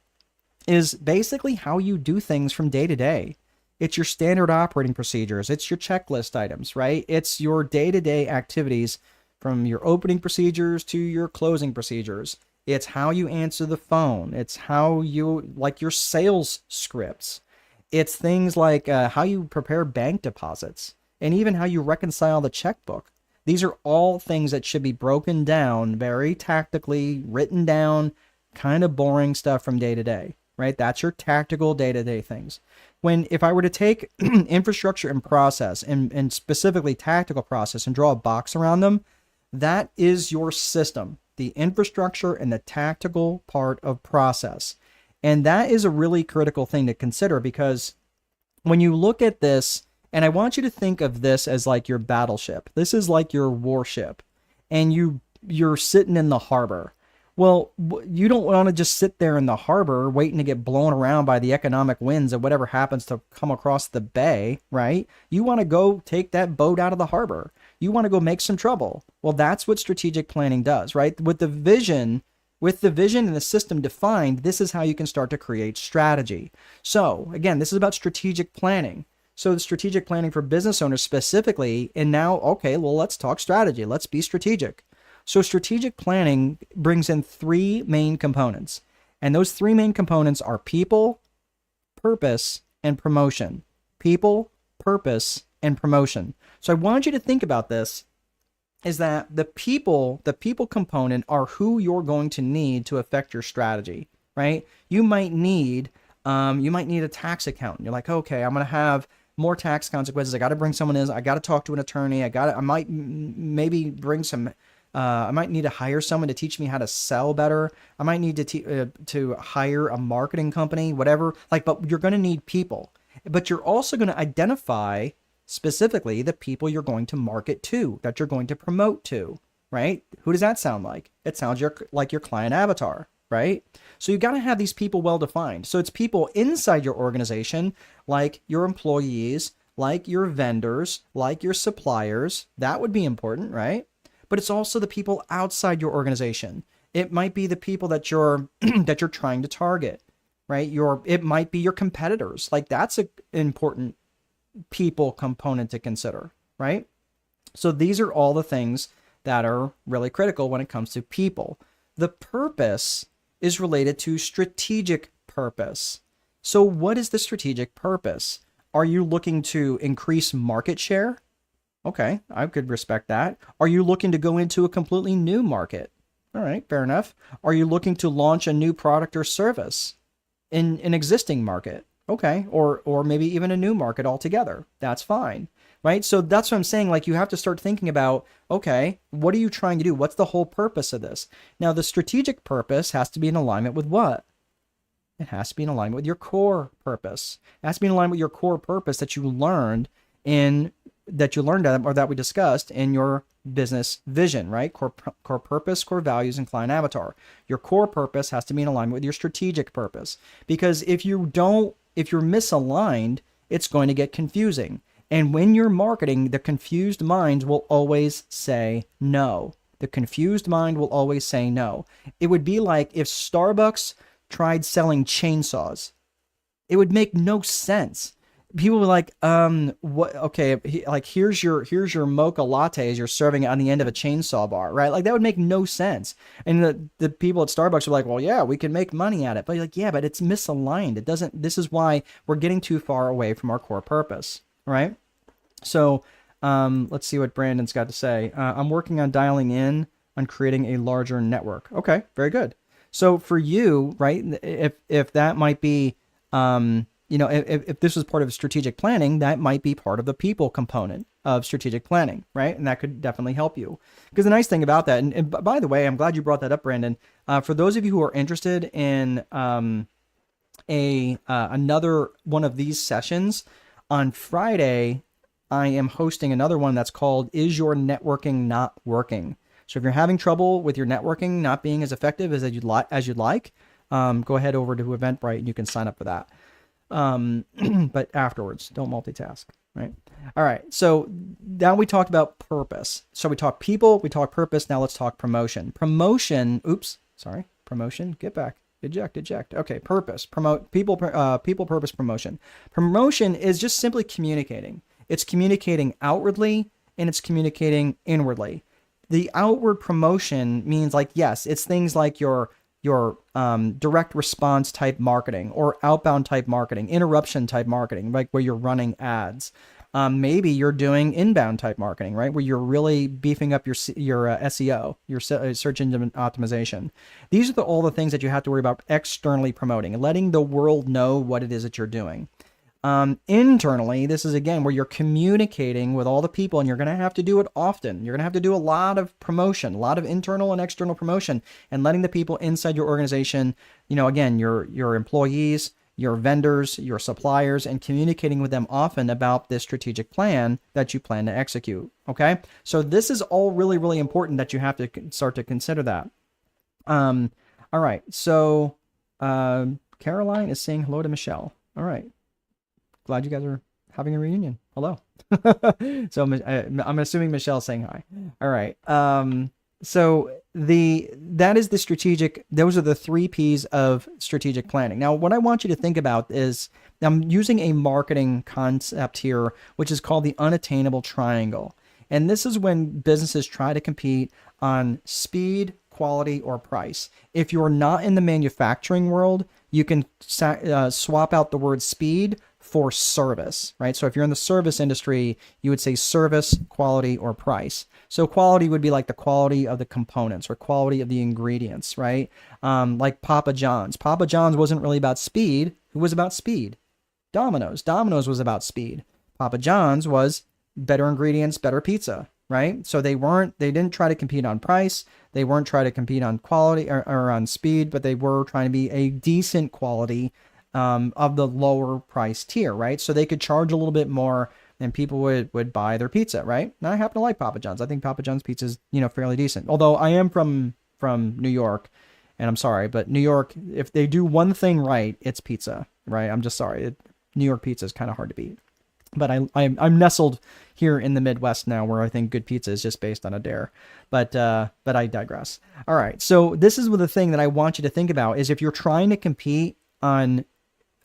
is basically how you do things from day to day. It's your standard operating procedures. It's your checklist items, right? It's your day-to-day activities, from your opening procedures to your closing procedures. It's how you answer the phone. It's how you, like, your sales scripts. It's things like how you prepare bank deposits and even how you reconcile the checkbook. These are all things that should be broken down very tactically, written down, kind of boring stuff from day to day, right? That's your tactical day-to-day things. If I were to take infrastructure and process, and specifically tactical process, and draw a box around them, that is your system, the infrastructure and the tactical part of process. And that is a really critical thing to consider, because when you look at this, and I want you to think of this as like your battleship. This is like your warship, and you're sitting in the harbor. Well, you don't want to just sit there in the harbor waiting to get blown around by the economic winds of whatever happens to come across the bay, right? You want to go take that boat out of the harbor. You want to go make some trouble. Well, that's what strategic planning does, right? With the vision and the system defined, this is how you can start to create strategy. So again, this is about strategic planning. So the strategic planning for business owners specifically, and now, okay, well, let's talk strategy. Let's be strategic. So strategic planning brings in 3 main components. And those 3 main components are people, purpose, and promotion. People, purpose, and promotion. So I want you to think about this, is that the people component are who you're going to need to affect your strategy, right? You might need a tax accountant. You're like, okay, I'm going to have more tax consequences. I got to bring someone in. I got to talk to an attorney. I might maybe bring some. I might need to hire someone to teach me how to sell better. I might need to hire a marketing company, whatever. But you're going to need people. But you're also going to identify specifically the people you're going to market to, that you're going to promote to, right? Who does that sound like? It sounds like your client avatar, right? So you got to have these people well defined. So it's people inside your organization, like your employees, like your vendors, like your suppliers. That would be important, right? But it's also the people outside your organization. It might be the people that you're that you're trying to target, right? It might be your competitors. Like, that's an important people component to consider, right? So these are all the things that are really critical when it comes to people. The purpose is related to strategic purpose. So what is the strategic purpose? Are you looking to increase market share? Okay, I could respect that. Are you looking to go into a completely new market? All right, fair enough. Are you looking to launch a new product or service in an existing market? Okay, or maybe even a new market altogether. That's fine, right? So that's what I'm saying. Like, you have to start thinking about, okay, what are you trying to do? What's the whole purpose of this? Now, the strategic purpose has to be in alignment with what? It has to be in alignment with your core purpose. It has to be in alignment with your core purpose that you learned in that you learned or that we discussed in your business vision, right? Core purpose, core values, and client avatar. Your core purpose has to be in alignment with your strategic purpose, because if you're misaligned, it's going to get confusing. And when you're marketing, the confused mind will always say no. The confused mind will always say no. It would be like if Starbucks tried selling chainsaws. It would make no sense. People were like, what? Okay, like here's your mocha lattes you're serving on the end of a chainsaw bar, right? Like that would make no sense. And the people at Starbucks are like, well, yeah, we can make money at it, but you're like, yeah, but it's misaligned. It doesn't. This is why we're getting too far away from our core purpose, right? So, let's see what Brandon's got to say. I'm working on dialing in on creating a larger network. Okay, very good. So for you, right, if that might be, if this was part of strategic planning, that might be part of the people component of strategic planning, right? And that could definitely help you. Because the nice thing about that, and by the way, I'm glad you brought that up, Brandon. For those of you who are interested in another one of these sessions, on Friday, I am hosting another one that's called "Is Your Networking Not Working?" So if you're having trouble with your networking not being as effective as you'd like, go ahead over to Eventbrite and you can sign up for that. But afterwards, don't multitask, right? All right. So now we talked about purpose. So we talked people, we talked purpose. Now let's talk promotion. Promotion. Get back. Eject. Okay. Purpose. People, purpose, promotion. Promotion is just simply communicating. It's communicating outwardly and it's communicating inwardly. The outward promotion means like, yes, it's things like your direct response type marketing or outbound type marketing, interruption type marketing, like where you're running ads. Maybe you're doing inbound type marketing, right? Where you're really beefing up your SEO, your search engine optimization. These are all the things that you have to worry about externally promoting and letting the world know what it is that you're doing. Internally, this is again where you're communicating with all the people, and you're going to have to do it often. You're going to have to do a lot of promotion, a lot of internal and external promotion, and letting the people inside your organization, again, your employees, your vendors, your suppliers, and communicating with them often about this strategic plan that you plan to execute. Okay. So this is all really, really important that you have to start to consider that. All right. So, Caroline is saying hello to Michelle. All right. Glad you guys are having a reunion. Hello. So I'm assuming Michelle's saying hi. All right. So that is the strategic. Those are the 3 P's of strategic planning. Now, what I want you to think about is I'm using a marketing concept here, which is called the unattainable triangle. And this is when businesses try to compete on speed, quality, or price. If you're not in the manufacturing world, you can swap out the word speed for service, right? So if you're in the service industry, you would say service, quality, or price. So quality would be like the quality of the components or quality of the ingredients, right? Like Papa John's. Papa John's wasn't really about speed. Who was about speed? Domino's. Domino's was about speed. Papa John's was better ingredients, better pizza, right? So they didn't try to compete on price. They weren't trying to compete on quality or on speed, but they were trying to be a decent quality of the lower price tier, right? So they could charge a little bit more and people would buy their pizza, right? Now I happen to like Papa John's. I think Papa John's pizza is, fairly decent. Although I am from New York, and I'm sorry, but New York, if they do one thing right, it's pizza, right? I'm just sorry. New York pizza is kind of hard to beat. But I'm nestled here in the Midwest now, where I think good pizza is just based on a dare. But I digress. All right. So this is the thing that I want you to think about is if you're trying to compete on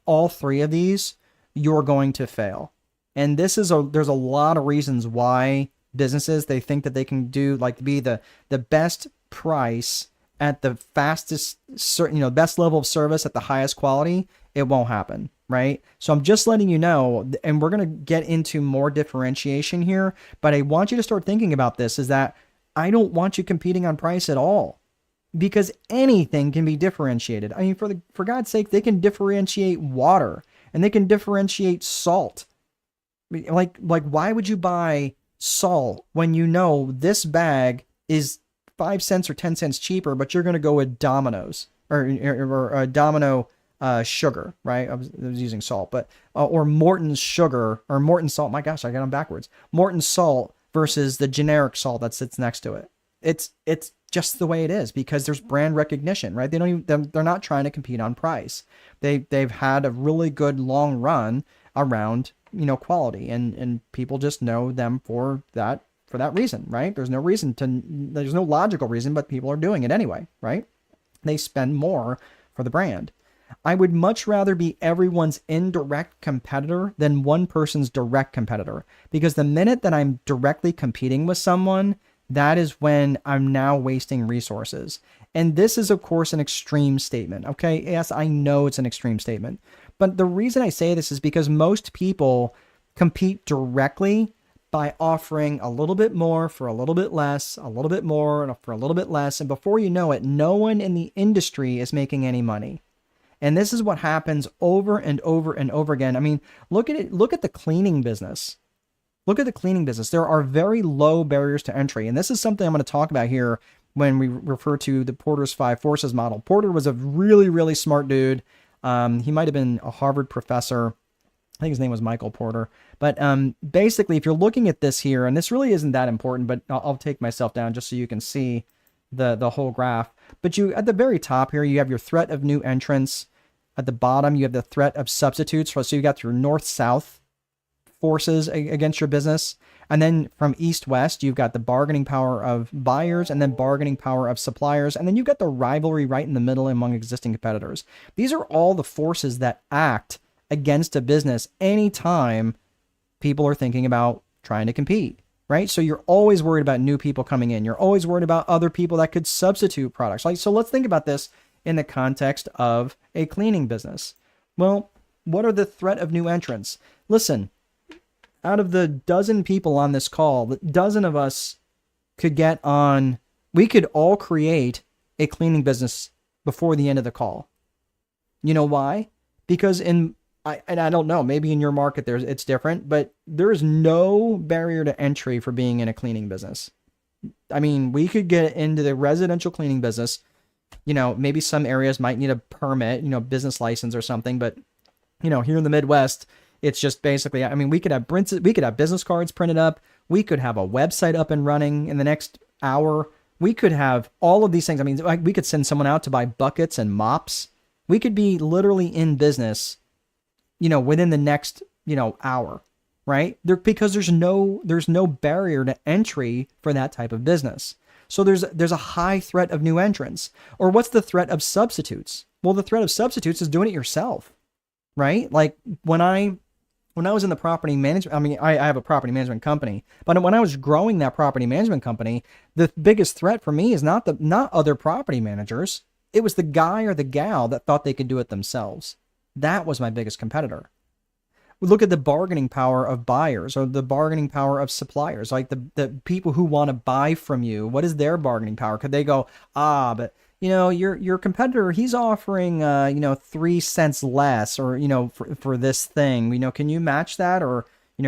all 3 of these, you're going to fail. And there's a lot of reasons why businesses, they think that they can be the best price at the fastest, best level of service at the highest quality. It won't happen, right? So I'm just letting you know, and we're going to get into more differentiation here, but I want you to start thinking about this is that I don't want you competing on price at all. Because anything can be differentiated. I mean, for God's sake, they can differentiate water and they can differentiate salt. Like why would you buy salt when this bag is 5 cents or 10 cents cheaper, but you're going to go with Domino's or a Domino sugar, right? I was using salt, but or Morton's sugar or Morton salt. My gosh, I got them backwards. Morton salt versus the generic salt that sits next to it. It's just the way it is because there's brand recognition, right? They don't even, they're not trying to compete on price. They've had a really good long run around, quality, and people just know them for that reason, right? There's no logical reason, but people are doing it anyway, right? They spend more for the brand. I would much rather be everyone's indirect competitor than one person's direct competitor, because the minute that I'm directly competing with someone, that is when I'm now wasting resources. And this is, of course, an extreme statement. Okay. Yes, I know it's an extreme statement, but the reason I say this is because most people compete directly by offering a little bit more for a little bit less, a little bit more for a little bit less. And before you know it, no one in the industry is making any money. And this is what happens over and over and over again. I mean, look at it. Look at the cleaning business. Look at the cleaning business. There are very low barriers to entry. And this is something I'm going to talk about here when we refer to the Porter's 5 Forces model. Porter was a really, really smart dude. He might have been a Harvard professor. I think his name was Michael Porter. But basically, if you're looking at this here, and this really isn't that important, but I'll take myself down just so you can see the whole graph. But you, at the very top here, you have your threat of new entrants. At the bottom, you have the threat of substitutes. So you got your north-south forces against your business. And then from east-west, you've got the bargaining power of buyers and then bargaining power of suppliers. And then you've got the rivalry right in the middle among existing competitors. These are all the forces that act against a business anytime people are thinking about trying to compete, right? So you're always worried about new people coming in. You're always worried about other people that could substitute products. So let's think about this in the context of a cleaning business. Well, what are the threat of new entrants? Listen, out of the dozen people on this call, the dozen of us could get on, we could all create a cleaning business before the end of the call. You know why? Because I don't know, maybe in your market it's different, but there is no barrier to entry for being in a cleaning business. I mean, we could get into the residential cleaning business. Maybe some areas might need a permit, business license or something, but here in the Midwest, it's just basically, I mean, we could have business cards printed up. We could have a website up and running in the next hour. We could have all of these things. I mean, we could send someone out to buy buckets and mops. We could be literally in business, within the next, hour, right? Because there's no barrier to entry for that type of business. So there's a high threat of new entrants. Or what's the threat of substitutes? Well, the threat of substitutes is doing it yourself, right? Like when I was in the property management, I mean, I have a property management company, but when I was growing that property management company, the biggest threat for me is not other property managers. It was the guy or the gal that thought they could do it themselves. That was my biggest competitor. We look at the bargaining power of buyers or the bargaining power of suppliers, like the people who want to buy from you. What is their bargaining power? Could they go, but your competitor, he's offering 3 cents less, or for this thing, can you match that, or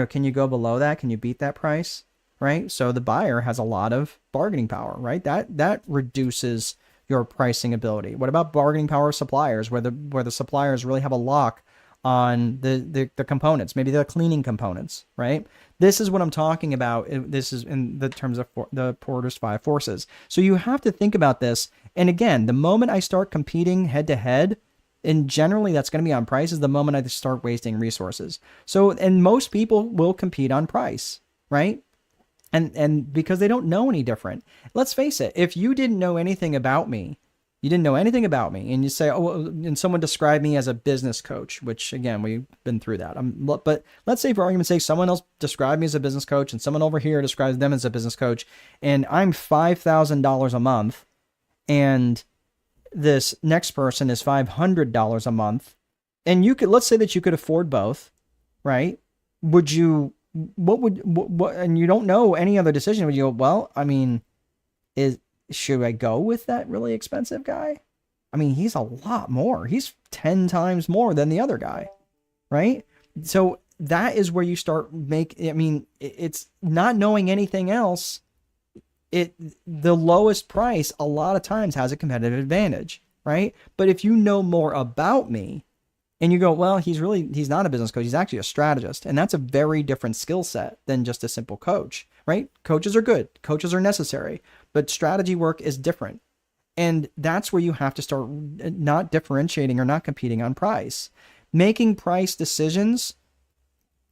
can you go below that? Can you beat that price? Right? So the buyer has a lot of bargaining power, right? That reduces your pricing ability. What about bargaining power of suppliers, where the suppliers really have a lock on the components, maybe the cleaning components, right? This is what I'm talking about. This is in the terms of the Porter's 5 Forces. So you have to think about this. And again, the moment I start competing head to head, and generally that's going to be on price, is the moment I start wasting resources. So, and most people will compete on price, right? And because they don't know any different. Let's face it, if you didn't know anything about me, and you say, and someone described me as a business coach, which again, we've been through that. But let's say for argument's sake, someone else described me as a business coach and someone over here describes them as a business coach, and I'm $5,000 a month and this next person is $500 a month. And let's say that you could afford both, right? And you don't know any other decision. Would you go, well, I mean, should I go with that really expensive guy? I mean, he's a lot more. He's 10 times more than the other guy, right? So that is where you start it's not knowing anything else. The lowest price a lot of times has a competitive advantage. right? But if you know more about me and you go, well, he's not a business coach, he's actually a strategist. And that's a very different skill set than just a simple coach, right? Coaches are good, coaches are necessary, but strategy work is different. And that's where you have to start not differentiating or not competing on price, making price decisions.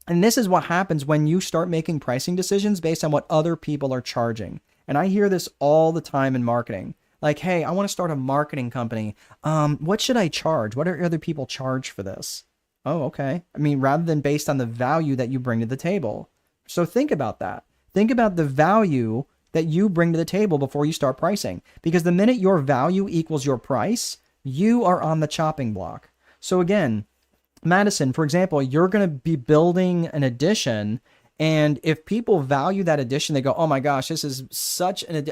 And this is what happens when you start making pricing decisions based on what other people are charging. And I hear this all the time in marketing. Like, hey, I want to start a marketing company. What should I charge? What are other people charge for this? Oh, okay. I mean, rather than based on the value that you bring to the table. So think about that. Think about the value that you bring to the table before you start pricing. Because the minute your value equals your price, you are on the chopping block. So again, Madison, for example, you're going to be building an edition, and if people value that edition, they go, "Oh my gosh, this is such an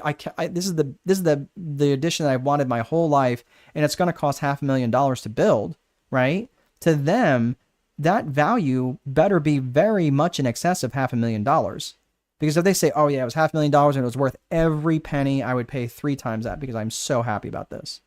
this is the edition that I've wanted my whole life, and it's going to cost $500,000 to build." Right? To them, that value better be very much in excess of $500,000. Because if they say, "Oh yeah, it was $500,000 and it was worth every penny," I would pay 3 times that because I'm so happy about this.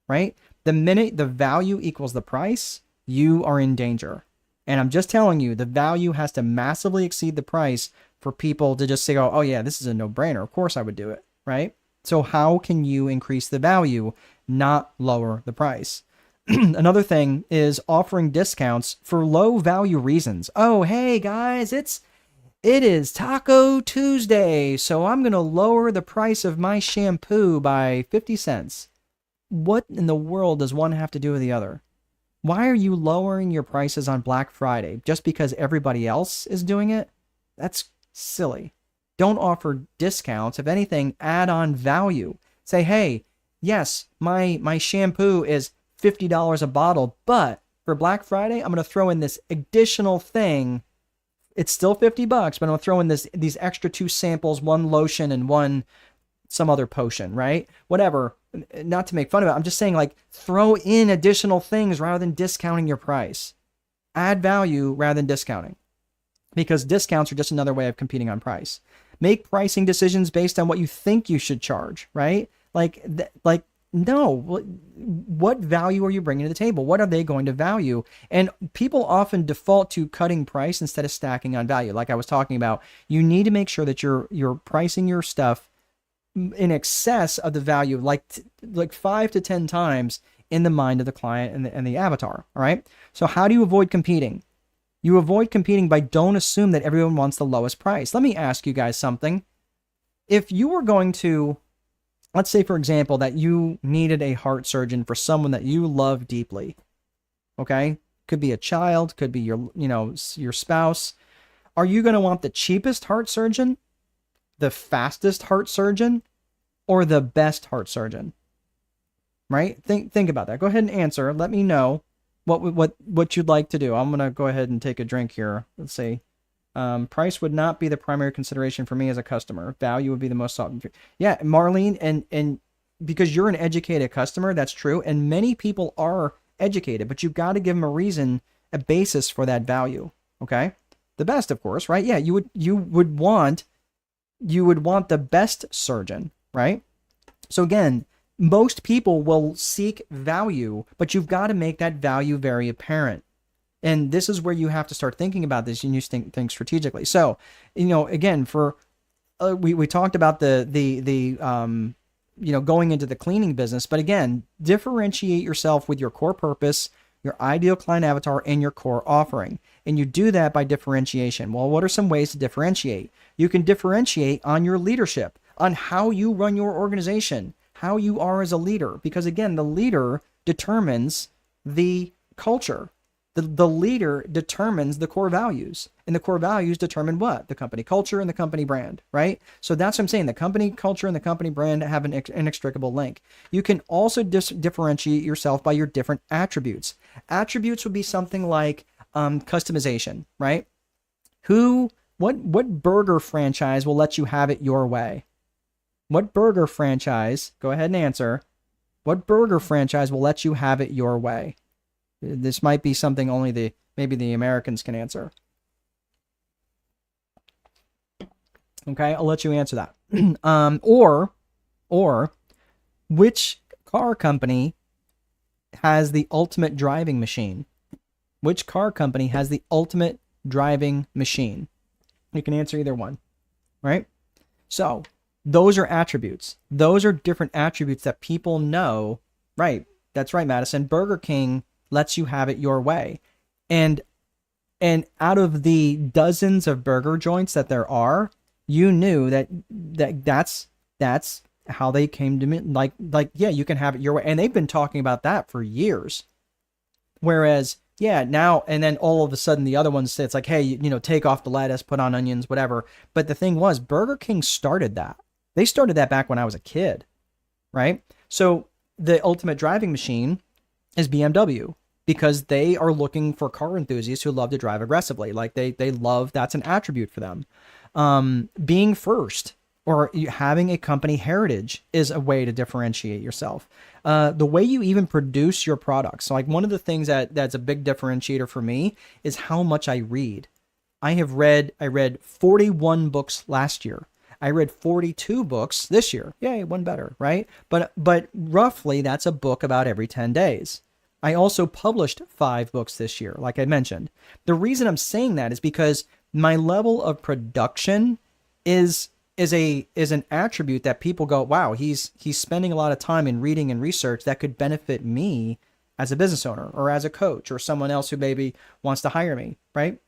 Right? The minute the value equals the price, you are in danger. And I'm just telling you, the value has to massively exceed the price for people to just say, oh yeah, this is a no-brainer. Of course I would do it, right? So how can you increase the value, not lower the price? Another thing is offering discounts for low value reasons. Oh, hey guys, it is Taco Tuesday, so I'm going to lower the price of my shampoo by 50 cents. What in the world does one have to do with the other? Why are you lowering your prices on Black Friday just because everybody else is doing it? That's silly. Don't offer discounts. If anything, add on value. Say, hey, yes, my shampoo is $50 a bottle, but for Black Friday, I'm going to throw in this additional thing. It's still $50, but I'm going to throw in these extra 2 samples, 1 lotion and 1 some other potion, right? Whatever. Not to make fun of it. I'm just saying, like, throw in additional things rather than discounting your price. Add value rather than discounting, because discounts are just another way of competing on price. Make pricing decisions based on what you think you should charge, right? No, what value are you bringing to the table? What are they going to value? And people often default to cutting price instead of stacking on value. Like I was talking about, you need to make sure that you're pricing your stuff in excess of the value, like 5 to 10 times in the mind of the client and the avatar. All right. So how do you avoid competing? You avoid competing by don't assume that everyone wants the lowest price. Let me ask you guys something. If you were going to, let's say, for example, that you needed a heart surgeon for someone that you love deeply. Okay. Could be a child, could be your spouse. Are you going to want the cheapest heart surgeon, the fastest heart surgeon, or the best heart surgeon? Right? Think about that. Go ahead and answer. Let me know what you'd like to do. I'm going to go ahead and take a drink here. Let's see. Price would not be the primary consideration for me as a customer. Value would be the most sought. Yeah, Marlene, and because you're an educated customer, that's true. And many people are educated, but you've got to give them a reason, a basis for that value. Okay? The best, of course, right? Yeah, you would want the best surgeon, right? So again, most people will seek value, but you've got to make that value very apparent. And this is where you have to start thinking about this. You need to think strategically. So, again, we talked about the going into the cleaning business, but again, differentiate yourself with your core purpose, your ideal client avatar, and your core offering. And you do that by differentiation. Well, what are some ways to differentiate? You can differentiate on your leadership, on how you run your organization, how you are as a leader. Because again, the leader determines the culture. The leader determines the core values. And the core values determine what? The company culture and the company brand, right? So that's what I'm saying. The company culture and the company brand have an inextricable link. You can also differentiate yourself by your different attributes. Attributes would be something like customization, right? What burger franchise will let you have it your way? What burger franchise, go ahead and answer, what burger franchise will let you have it your way? This might be something only maybe the Americans can answer. Okay, I'll let you answer that. Or which car company has the ultimate driving machine? Which car company has the ultimate driving machine? You can answer either one, right? So those are attributes. Those are different attributes that people know, right? That's right, Madison. Burger King lets you have it your way. And out of the dozens of burger joints that there are, you knew that's how they came to me. Like yeah, you can have it your way. And they've been talking about that for years. Whereas yeah, now and then all of a sudden the other ones say it's like, hey, take off the lettuce, put on onions, whatever. But the thing was, Burger King started that. They started that back when I was a kid, right? So the ultimate driving machine is BMW, because they are looking for car enthusiasts who love to drive aggressively. Like they love, that's an attribute for them. Being first or having a company heritage is a way to differentiate yourself. The way you even produce your products. So like one of the things that's a big differentiator for me is how much I read. I read 41 books last year. I read 42 books this year. Yay, one better, right? But roughly that's a book about every 10 days. I also published 5 books this year, like I mentioned. The reason I'm saying that is because my level of production is an attribute that people go, wow, he's spending a lot of time in reading and research that could benefit me as a business owner or as a coach or someone else who maybe wants to hire me, right?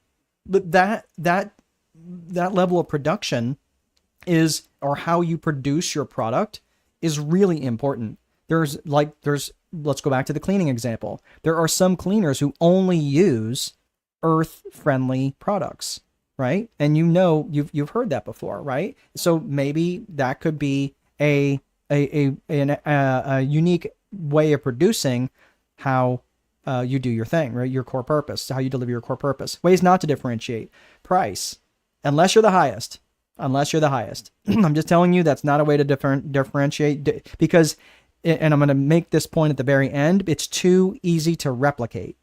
But that level of production is, or how you produce your product, is really important. Let's go back to the cleaning example. There are some cleaners who only use earth-friendly products, right? And you've heard that before, right? So maybe that could be a unique way of producing how you do your thing, right? Your core purpose, how you deliver your core purpose. Ways not to differentiate. Price, unless you're the highest. I'm just telling you that's not a way to differentiate, because, and I'm going to make this point at the very end, it's too easy to replicate.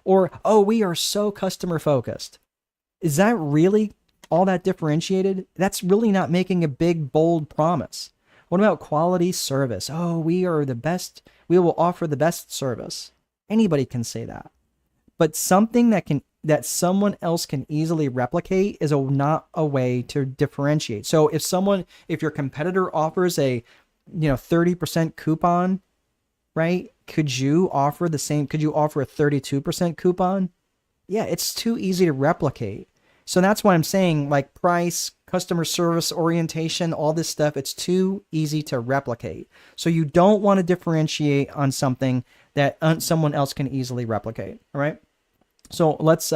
Or, oh, we are so customer focused. Is that really all that differentiated? That's really not making a big, bold promise. What about quality service? Oh, we are the best. We will offer the best service. Anybody can say that. But something that someone else can easily replicate is not a way to differentiate. So if your competitor offers a 30% coupon, right? Could you offer the same? Could you offer a 32% coupon? Yeah, it's too easy to replicate. So that's why I'm saying, like, price, customer service orientation, all this stuff, it's too easy to replicate. So you don't want to differentiate on something that someone else can easily replicate. All right. So let's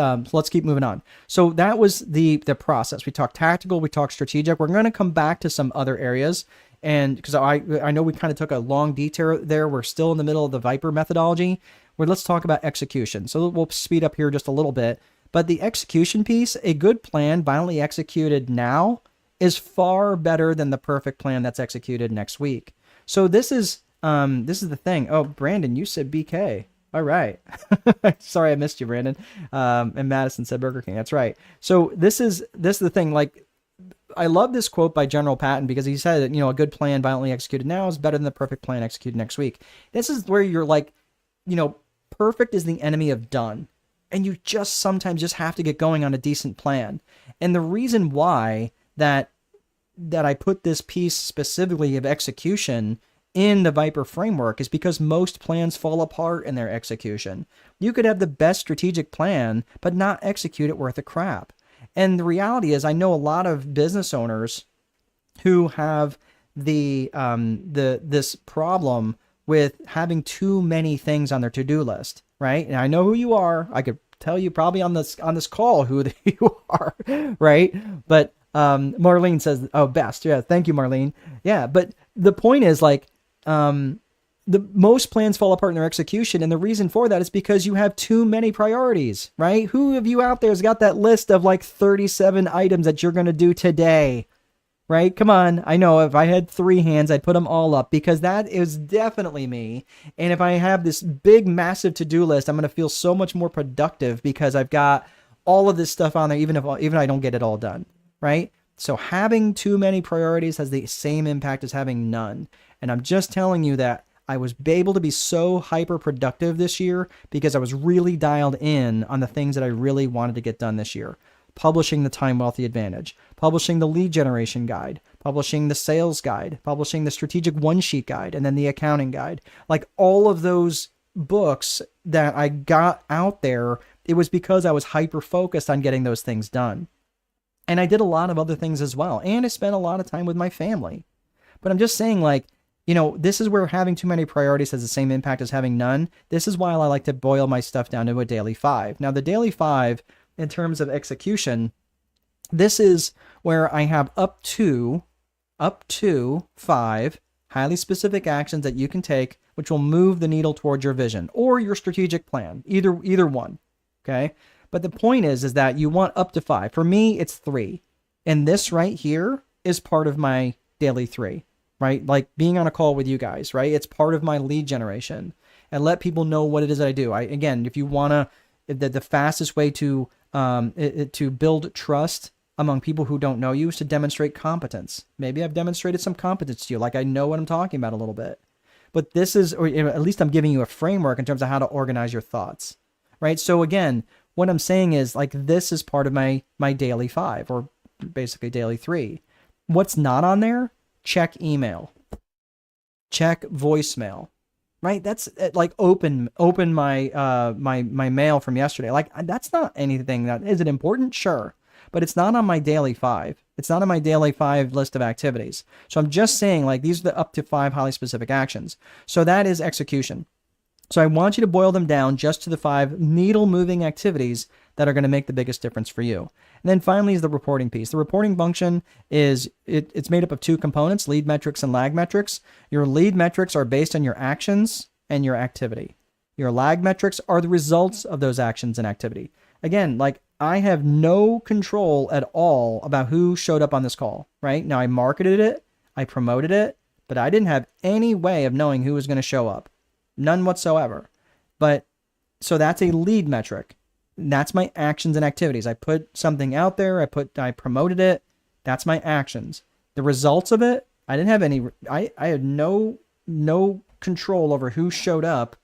keep moving on. So that was the process. We talked tactical, we talked strategic. We're going to come back to some other areas, and because I know we kind of took a long detour there. We're still in the middle of the Viper methodology. Let's talk about execution. So we'll speed up here just a little bit. But the execution piece, a good plan violently executed now is far better than the perfect plan that's executed next week. So this is the thing. Oh, Brandon, you said BK. All right. Sorry, I missed you, Brandon. And Madison said Burger King. That's right. So this is the thing. Like, I love this quote by General Patton, because he said that, a good plan violently executed now is better than the perfect plan executed next week. This is where you're like, perfect is the enemy of done. And you just sometimes just have to get going on a decent plan. And the reason why that I put this piece specifically of execution in the Viper framework is because most plans fall apart in their execution. You could have the best strategic plan, but not execute it worth a crap. And the reality is, I know a lot of business owners who have this problem with having too many things on their to-do list, right? And I know who you are. I could tell you probably on this call who you are, right? But Marlene says, oh, best. Yeah, thank you, Marlene. Yeah, but the point is, like, the most plans fall apart in their execution, and the reason for that is because you have too many priorities, right? Who of you out there has got that list of like 37 items that you're going to do today, right? Come on. I know if I had 3 hands, I'd put them all up, because that is definitely me. And if I have this big, massive to-do list, I'm going to feel so much more productive because I've got all of this stuff on there, even if I don't get it all done, right? So having too many priorities has the same impact as having none. And I'm just telling you that I was able to be so hyper productive this year because I was really dialed in on the things that I really wanted to get done this year. Publishing the Time Wealthy Advantage, publishing the lead generation guide, publishing the sales guide, publishing the strategic one sheet guide, and then the accounting guide. Like all of those books that I got out there, it was because I was hyper focused on getting those things done. And I did a lot of other things as well. And I spent a lot of time with my family. But I'm just saying, like, this is where having too many priorities has the same impact as having none. This is why I like to boil my stuff down to a daily 5. Now, the daily 5, in terms of execution, this is where I have up to 5 highly specific actions that you can take, which will move the needle towards your vision or your strategic plan, either one. Okay. But the point is that you want up to 5. For me, it's 3. And this right here is part of my daily 3, right? Like being on a call with you guys, right? It's part of my lead generation, and let people know what it is that I do. Again, if you want to, the fastest way to build trust among people who don't know you is to demonstrate competence. Maybe I've demonstrated some competence to you, like I know what I'm talking about a little bit. But this is, or at least I'm giving you a framework in terms of how to organize your thoughts, right? So again, what I'm saying is like, this is part of my daily 5, or basically daily 3. What's not on there? Check email, check voicemail, right? That's like open my my mail from yesterday. Like that's not anything that, is it important? Sure. But it's not on my daily 5. It's not on my daily 5 list of activities. So I'm just saying, like, these are the up to 5 highly specific actions. So that is execution. So I want you to boil them down just to the 5 needle moving activities that are going to make the biggest difference for you. And then finally is the reporting piece. The reporting function is, it's made up of 2 components, lead metrics and lag metrics. Your lead metrics are based on your actions and your activity. Your lag metrics are the results of those actions and activity. Again, like, I have no control at all about who showed up on this call, right? Now I marketed it, I promoted it, but I didn't have any way of knowing who was going to show up. None whatsoever. But so that's a lead metric. That's my actions and activities. I put something out there, I promoted it. That's my actions. The results of it, I didn't have any, I had no control over who showed up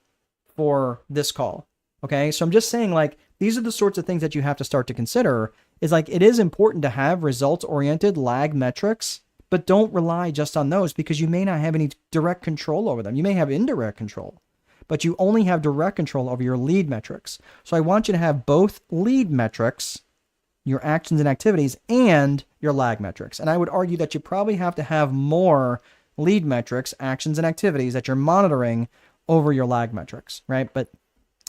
for this call. Okay. So I'm just saying, like, these are the sorts of things that you have to start to consider. Is like, it is important to have results oriented lag metrics, but don't rely just on those, because you may not have any direct control over them. You may have indirect control, but you only have direct control over your lead metrics. So I want you to have both lead metrics, your actions and activities, and your lag metrics. And I would argue that you probably have to have more lead metrics, actions and activities that you're monitoring over your lag metrics, right? But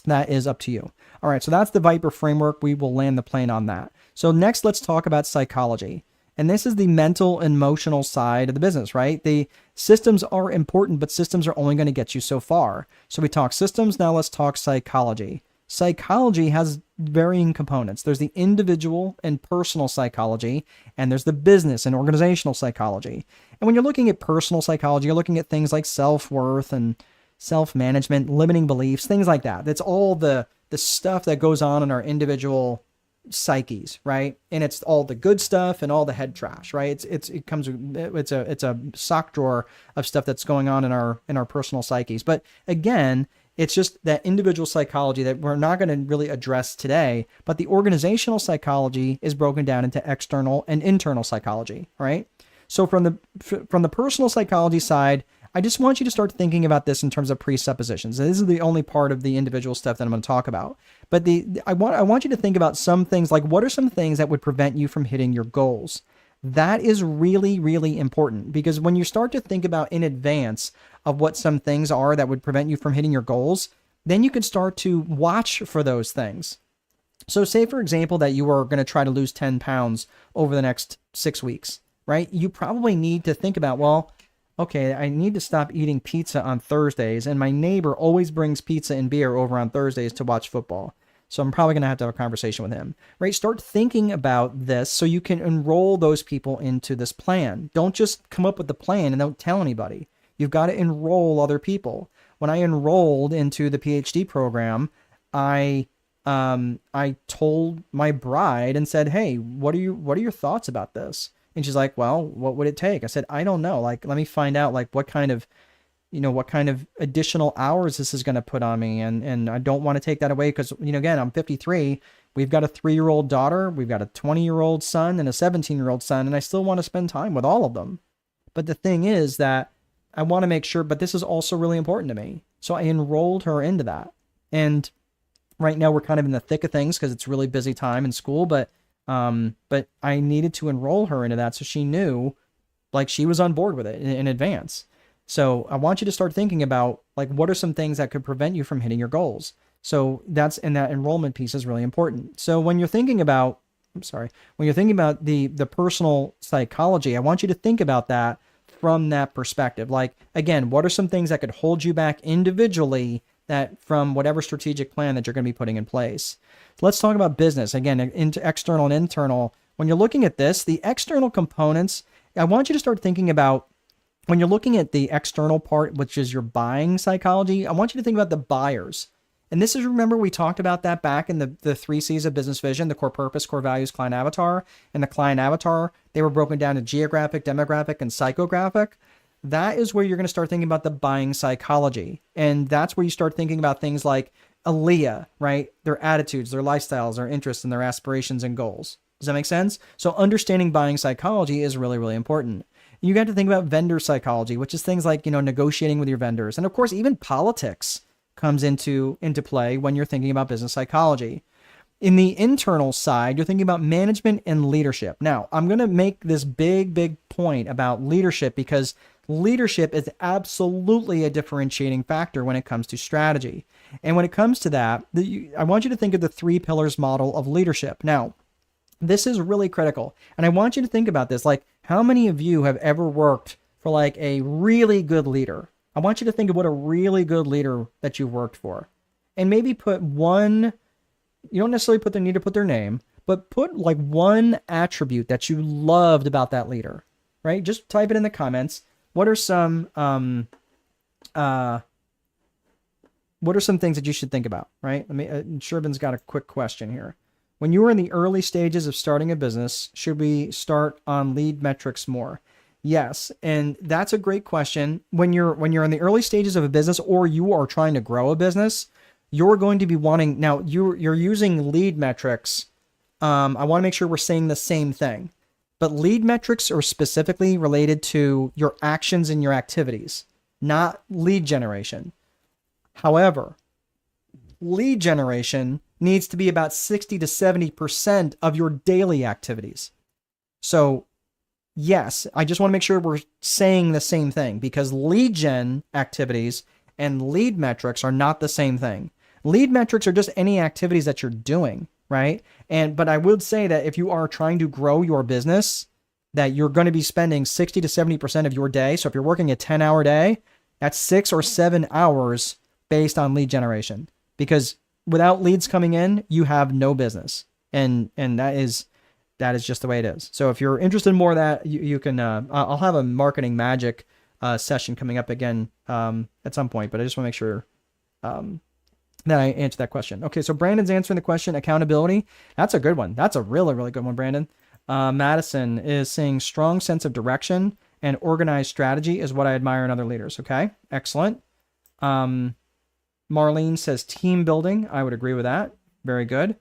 that is up to you. All right, so that's the Viper framework. We will land the plane on that. So next, let's talk about psychology. And this is the mental and emotional side of the business, right? The systems are important, but systems are only going to get you so far. So we talk systems. Now let's talk psychology. Psychology has varying components. There's the individual and personal psychology, and there's the business and organizational psychology. And when you're looking at personal psychology, you're looking at things like self-worth and self-management, limiting beliefs, things like that. That's all the stuff that goes on in our individual psyches, right? And it's all the good stuff and all the head trash, right? It's a sock drawer of stuff that's going on in our personal psyches. But again, it's just that individual psychology that we're not going to really address today. But the organizational psychology is broken down into external and internal psychology, right? So from the personal psychology side, I just want you to start thinking about this in terms of presuppositions. And this is the only part of the individual stuff that I'm going to talk about. But I want you to think about some things, like what are some things that would prevent you from hitting your goals? That is really, really important, because when you start to think about in advance of what some things are that would prevent you from hitting your goals, then you can start to watch for those things. So say, for example, that you are going to try to lose 10 pounds over the next 6 weeks, right? You probably need to think about, well, okay, I need to stop eating pizza on Thursdays, and my neighbor always brings pizza and beer over on Thursdays to watch football. So I'm probably going to have a conversation with him, right? Start thinking about this so you can enroll those people into this plan. Don't just come up with the plan and don't tell anybody. You've got to enroll other people. When I enrolled into the PhD program, I told my bride and said, hey, what are your thoughts about this? And she's like, well, what would it take? I said, I don't know. Like, let me find out, like, what kind of what kind of additional hours this is going to put on me. And I don't want to take that away because, again, I'm 53. We've got a 3-year-old daughter. We've got a 20-year-old son and a 17-year-old son. And I still want to spend time with all of them. But the thing is that I want to make sure, but this is also really important to me. So I enrolled her into that. And right now we're kind of in the thick of things because it's really busy time in school, but I needed to enroll her into that so she knew, like, she was on board with it in advance. So I want you to start thinking about, like, what are some things that could prevent you from hitting your goals? So that enrollment piece is really important. So when you're thinking about, the personal psychology, I want you to think about that from that perspective. Like, again, what are some things that could hold you back individually that from whatever strategic plan that you're going to be putting in place? So let's talk about business. Again, into external and internal. When you're looking at this, the external components, I want you to start thinking about, when you're looking at the external part, which is your buying psychology, I want you to think about the buyers. And this is, remember, we talked about that back in the 3 C's of business vision, the core purpose, core values, client avatar. And the client avatar, they were broken down to geographic, demographic, and psychographic. That is where you're going to start thinking about the buying psychology. And that's where you start thinking about things like ALEA, right? Their attitudes, their lifestyles, their interests, and their aspirations and goals. Does that make sense? So understanding buying psychology is really, really important. You got to think about vendor psychology, which is things like, negotiating with your vendors. And of course, even politics comes into play when you're thinking about business psychology. In the internal side, you're thinking about management and leadership. Now, I'm going to make this big point about leadership because leadership is absolutely a differentiating factor when it comes to strategy. And when it comes to that, I want you to think of the 3 pillars model of leadership. Now, this is really critical. And I want you to think about this. Like, how many of you have ever worked for like a really good leader? I want you to think of what a really good leader that you've worked for. And maybe put one, you don't necessarily need to put their name, but put like one attribute that you loved about that leader, right? Just type it in the comments. What are some things that you should think about, right? Shervin's got a quick question here. When you are in the early stages of starting a business, should we start on lead metrics more? Yes, and that's a great question. When you're in the early stages of a business or you are trying to grow a business, you're going to be wanting, now you're using lead metrics. I want to make sure we're saying the same thing. But lead metrics are specifically related to your actions and your activities, not lead generation. However, lead generation needs to be about 60 to 70% of your daily activities. So yes, I just want to make sure we're saying the same thing because lead gen activities and lead metrics are not the same thing. Lead metrics are just any activities that you're doing, right? But I would say that if you are trying to grow your business, that you're going to be spending 60 to 70% of your day. So if you're working a 10-hour day, that's 6 or 7 hours based on lead generation. Because without leads coming in, you have no business. And that is just the way it is. So if you're interested in more of that, you can, I'll have a marketing magic session coming up again at some point, but I just want to make sure that I answer that question. Okay, so Brandon's answering the question, accountability. That's a good one. That's a really, really good one, Brandon. Madison is saying strong sense of direction and organized strategy is what I admire in other leaders. Okay, excellent. Marlene says team building. I would agree with that. Very good.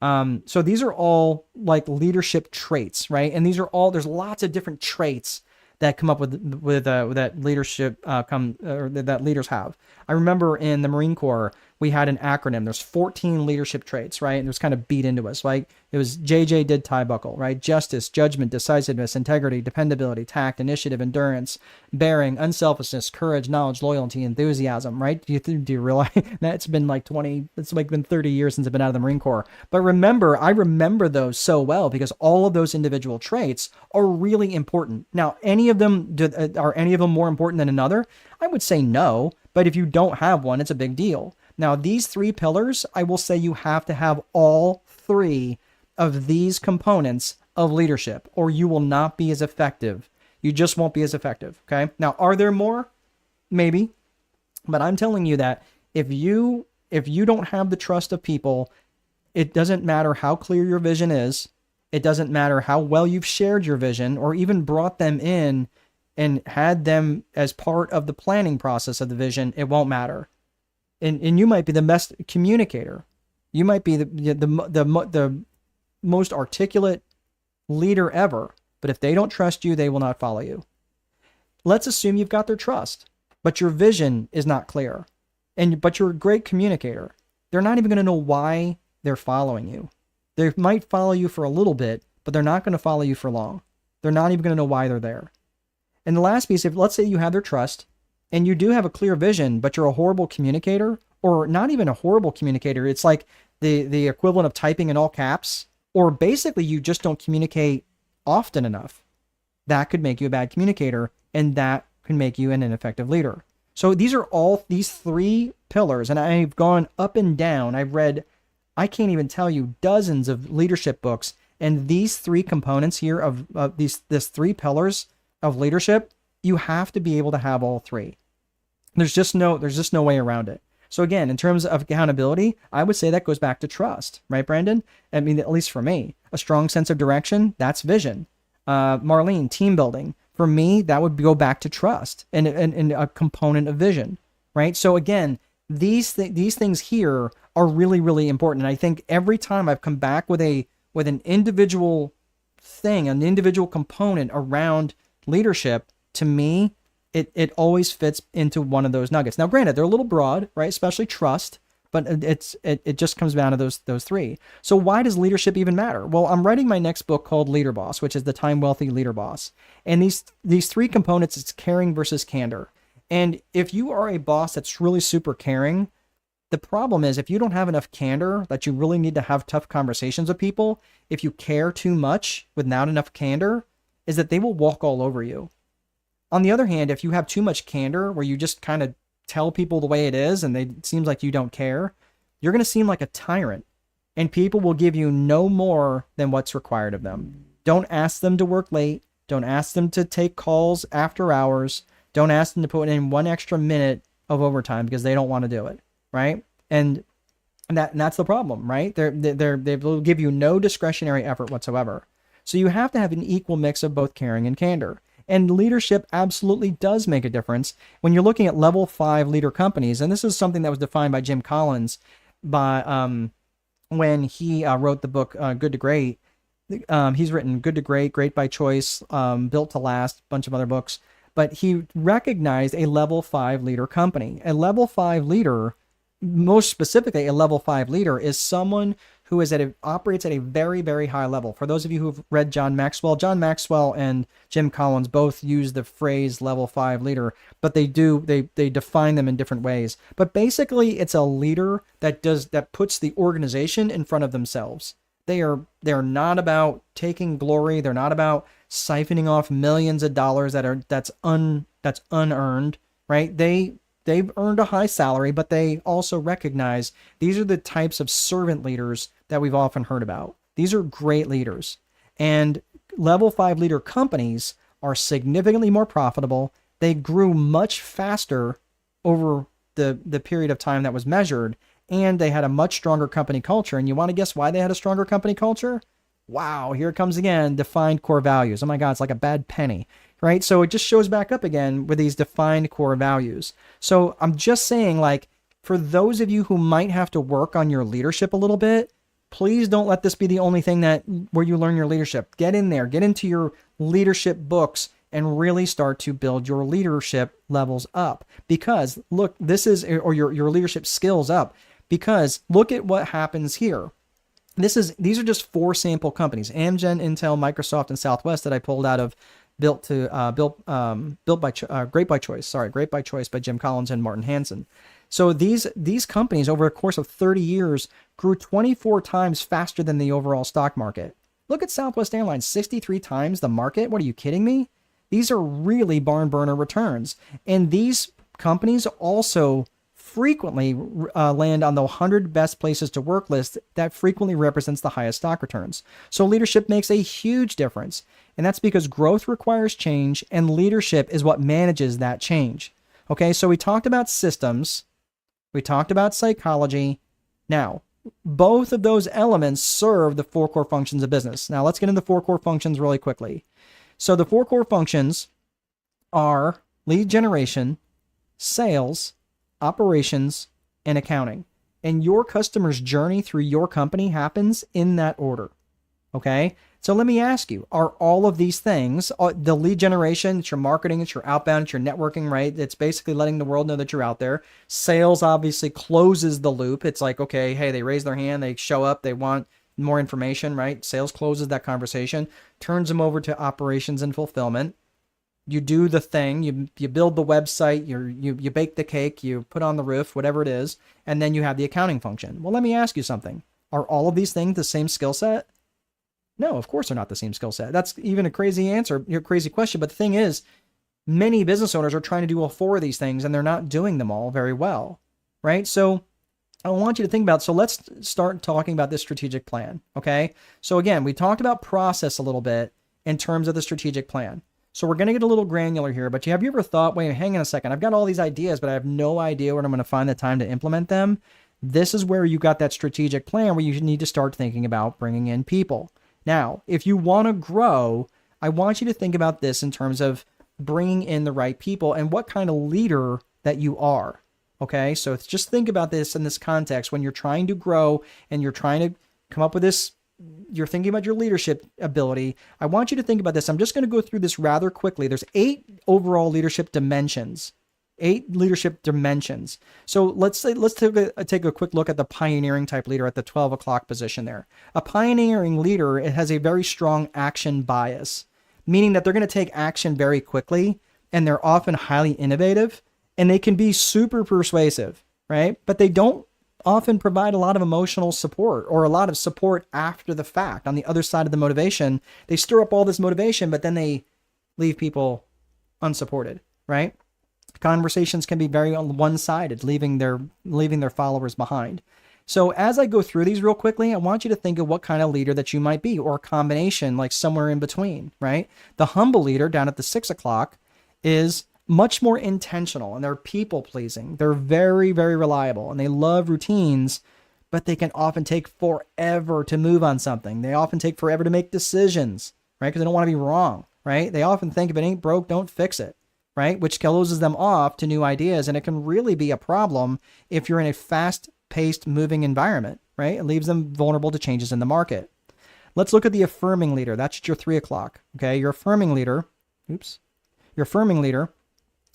So these are all like leadership traits, right? And these are all, there's lots of different traits that come up with that leadership that leaders have. I remember in the Marine Corps, we had an acronym. There's 14 leadership traits, right? And it was kind of beat into us. Like it was JJ did tie buckle, right? Justice, judgment, decisiveness, integrity, dependability, tact, initiative, endurance, bearing, unselfishness, courage, knowledge, loyalty, enthusiasm, right? Do you realize that it's been 30 years since I've been out of the Marine Corps. But I remember those so well because all of those individual traits are really important. Now, are any of them more important than another? I would say no, but if you don't have one, it's a big deal. Now, these 3 pillars, I will say you have to have all 3 of these components of leadership, or you will not be as effective. You just won't be as effective, okay? Now, are there more? Maybe. But I'm telling you that if you don't have the trust of people, it doesn't matter how clear your vision is. It doesn't matter how well you've shared your vision or even brought them in and had them as part of the planning process of the vision, it won't matter. And you might be the best communicator. You might be the most articulate leader ever, but if they don't trust you, they will not follow you. Let's assume you've got their trust, but your vision is not clear, but you're a great communicator. They're not even going to know why they're following you. They might follow you for a little bit, but they're not going to follow you for long. They're not even going to know why they're there. And the last piece, if let's say you have their trust and you do have a clear vision, but you're a horrible communicator, or not even a horrible communicator, it's like the equivalent of typing in all caps, or basically you just don't communicate often enough, that could make you a bad communicator, and that can make you an ineffective leader. So these are all these three pillars, and I've gone up and down. I've read, I can't even tell you, dozens of leadership books, and these three components here of these three pillars of leadership, you have to be able to have all three. There's just no way around it. So again, in terms of accountability, I would say that goes back to trust, right, Brandon? I mean, at least for me, a strong sense of direction, that's vision. Marlene, team building. For me, that would go back to trust and a component of vision, right? So again, these things here are really, really important. And I think every time I've come back with an individual thing, an individual component around leadership, to me, it always fits into one of those nuggets. Now, granted, they're a little broad, right? Especially trust, but it just comes down to those three. So why does leadership even matter? Well, I'm writing my next book called Leader Boss, which is the Time Wealthy Leader Boss. And these three components, it's caring versus candor. And if you are a boss that's really super caring, the problem is if you don't have enough candor, that you really need to have tough conversations with people, if you care too much without enough candor, is that they will walk all over you. On the other hand, if you have too much candor where you just kind of tell people the way it is and it seems like you don't care, you're going to seem like a tyrant, and people will give you no more than what's required of them. Don't ask them to work late. Don't ask them to take calls after hours. Don't ask them to put in 1 extra minute of overtime because they don't want to do it, right? And that's the problem, right? They will give you no discretionary effort whatsoever. So you have to have an equal mix of both caring and candor. And leadership absolutely does make a difference when you're looking at level 5 leader companies. And this is something that was defined by Jim Collins when he wrote the book Good to Great. He's written Good to Great, Great by Choice, Built to Last, a bunch of other books. But he recognized a level 5 leader company. A level 5 leader, most specifically a level 5 leader, is someone who operates at a very, very high level. For those of you who've read John Maxwell and Jim Collins both use the phrase level 5 leader, but they define them in different ways. But basically, it's a leader that puts the organization in front of themselves. They're not about taking glory. They're not about siphoning off millions of dollars that's unearned, right? They've earned a high salary, but they also recognize these are the types of servant leaders that we've often heard about. These are great leaders. And level 5 leader companies are significantly more profitable. They grew much faster over the period of time that was measured, and they had a much stronger company culture. And you want to guess why they had a stronger company culture? Wow, here it comes again, defined core values. Oh my God, it's like a bad penny. Right? So it just shows back up again with these defined core values. So I'm just saying, like, for those of you who might have to work on your leadership a little bit, please don't let this be the only thing where you learn your leadership. Get in there, get into your leadership books and really start to build your leadership levels up. Because look, or your leadership skills up. Because look at what happens here. These are just 4 sample companies: Amgen, Intel, Microsoft, and Southwest that I pulled out of Great by Choice by Jim Collins and Martin Hansen. So these companies over a course of 30 years grew 24 times faster than the overall stock market. Look at Southwest Airlines, 63 times the market. What are you kidding me? These are really barn burner returns. And these companies also frequently land on the 100 best places to work list that frequently represents the highest stock returns. So leadership makes a huge difference. And that's because growth requires change, and leadership is what manages that change. Okay, so we talked about systems. We talked about psychology. Now, both of those elements serve the 4 core functions of business. Now, let's get into the 4 core functions really quickly. So the 4 core functions are lead generation, sales, operations, and accounting. And your customer's journey through your company happens in that order. Okay. So let me ask you, are all of these things, the lead generation, it's your marketing, it's your outbound, it's your networking, right? It's basically letting the world know that you're out there. Sales obviously closes the loop. It's like, okay, hey, they raise their hand, they show up, they want more information, right? Sales closes that conversation, turns them over to operations and fulfillment. You do the thing, you build the website, you bake the cake, you put on the roof, whatever it is, and then you have the accounting function. Well, let me ask you something. Are all of these things the same skill set? No, of course they're not the same skill set. That's even a crazy answer, your crazy question. But the thing is, many business owners are trying to do all four of these things and they're not doing them all very well, right? So I want you to think about, so let's start talking about this strategic plan, okay? So again, we talked about process a little bit in terms of the strategic plan. So we're going to get a little granular here, but have you ever thought, wait, hang on a second, I've got all these ideas, but I have no idea where I'm going to find the time to implement them. This is where you got that strategic plan where you need to start thinking about bringing in people. Now, if you want to grow, I want you to think about this in terms of bringing in the right people and what kind of leader that you are. Okay, so just think about this in this context when you're trying to grow and you're trying to come up with this, you're thinking about your leadership ability. I want you to think about this. I'm just going to go through this rather quickly. There's 8 overall leadership dimensions. 8 leadership dimensions. So let's take a quick look at the pioneering type leader at the 12 o'clock position there. A pioneering leader, it has a very strong action bias, meaning that they're going to take action very quickly and they're often highly innovative and they can be super persuasive, right? But they don't often provide a lot of emotional support or a lot of support after the fact. On the other side of the motivation, they stir up all this motivation, but then they leave people unsupported, right? Conversations can be very one-sided, leaving their followers behind. So as I go through these real quickly, I want you to think of what kind of leader that you might be, or a combination, like somewhere in between, right? The humble leader down at the 6 o'clock is much more intentional and they're people pleasing. They're very, very reliable and they love routines, but they can often take forever to move on something. They often take forever to make decisions, right? Because they don't want to be wrong, right? They often think if it ain't broke, don't fix it, right? Which closes them off to new ideas. And it can really be a problem if you're in a fast-paced moving environment, right? It leaves them vulnerable to changes in the market. Let's look at the affirming leader. That's at your 3 o'clock, okay? Your affirming leader,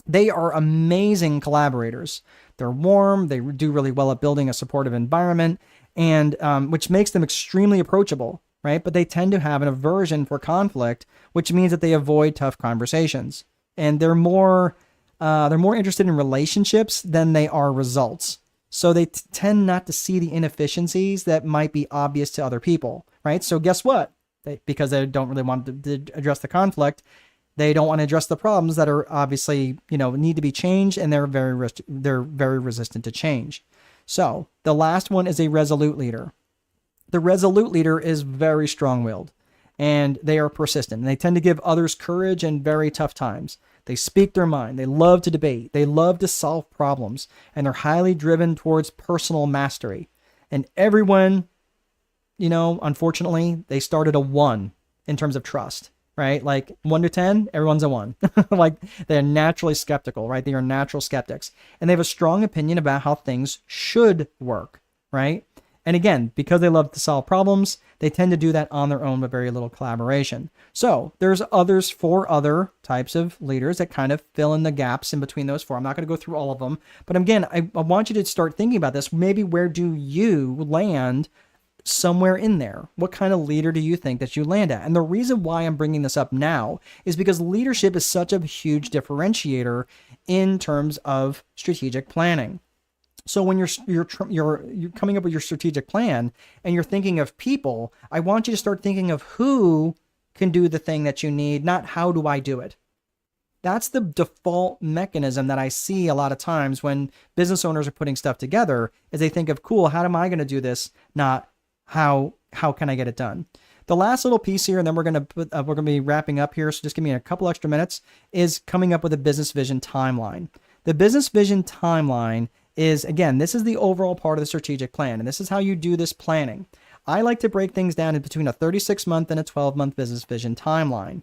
they are amazing collaborators. They're warm. They do really well at building a supportive environment, and which makes them extremely approachable, right? But they tend to have an aversion for conflict, which means that they avoid tough conversations. And they're more interested in relationships than they are results. So they tend not to see the inefficiencies that might be obvious to other people, right? So guess what? Because they don't really want to address the conflict, they don't want to address the problems that are obviously, need to be changed, and they're very resistant to change. So the last one is a resolute leader. The resolute leader is very strong-willed, and they are persistent. And they tend to give others courage in very tough times. They speak their mind. They love to debate. They love to solve problems, and they're highly driven towards personal mastery. And everyone, unfortunately, they started a 1 in terms of trust. Right? Like 1 to 10, everyone's a 1. Like they're naturally skeptical, right? They are natural skeptics, and they have a strong opinion about how things should work, right? And again, because they love to solve problems, they tend to do that on their own with very little collaboration. So there's 4 other types of leaders that kind of fill in the gaps in between those 4. I'm not going to go through all of them, but again, I want you to start thinking about this. Maybe where do you land somewhere in there? What kind of leader do you think that you land at? And the reason why I'm bringing this up now is because leadership is such a huge differentiator in terms of strategic planning. So when you're coming up with your strategic plan and you're thinking of people, I want you to start thinking of who can do the thing that you need, not how do I do it. That's the default mechanism that I see a lot of times when business owners are putting stuff together, is they think of, cool, how am I going to do this? Not how can I get it done? The last little piece here, and then we're going to be wrapping up here, so just give me a couple extra minutes, is coming up with a business vision timeline. The business vision timeline is, again, this is the overall part of the strategic plan, and this is how you do this planning. I like to break things down in between a 36-month and a 12-month business vision timeline.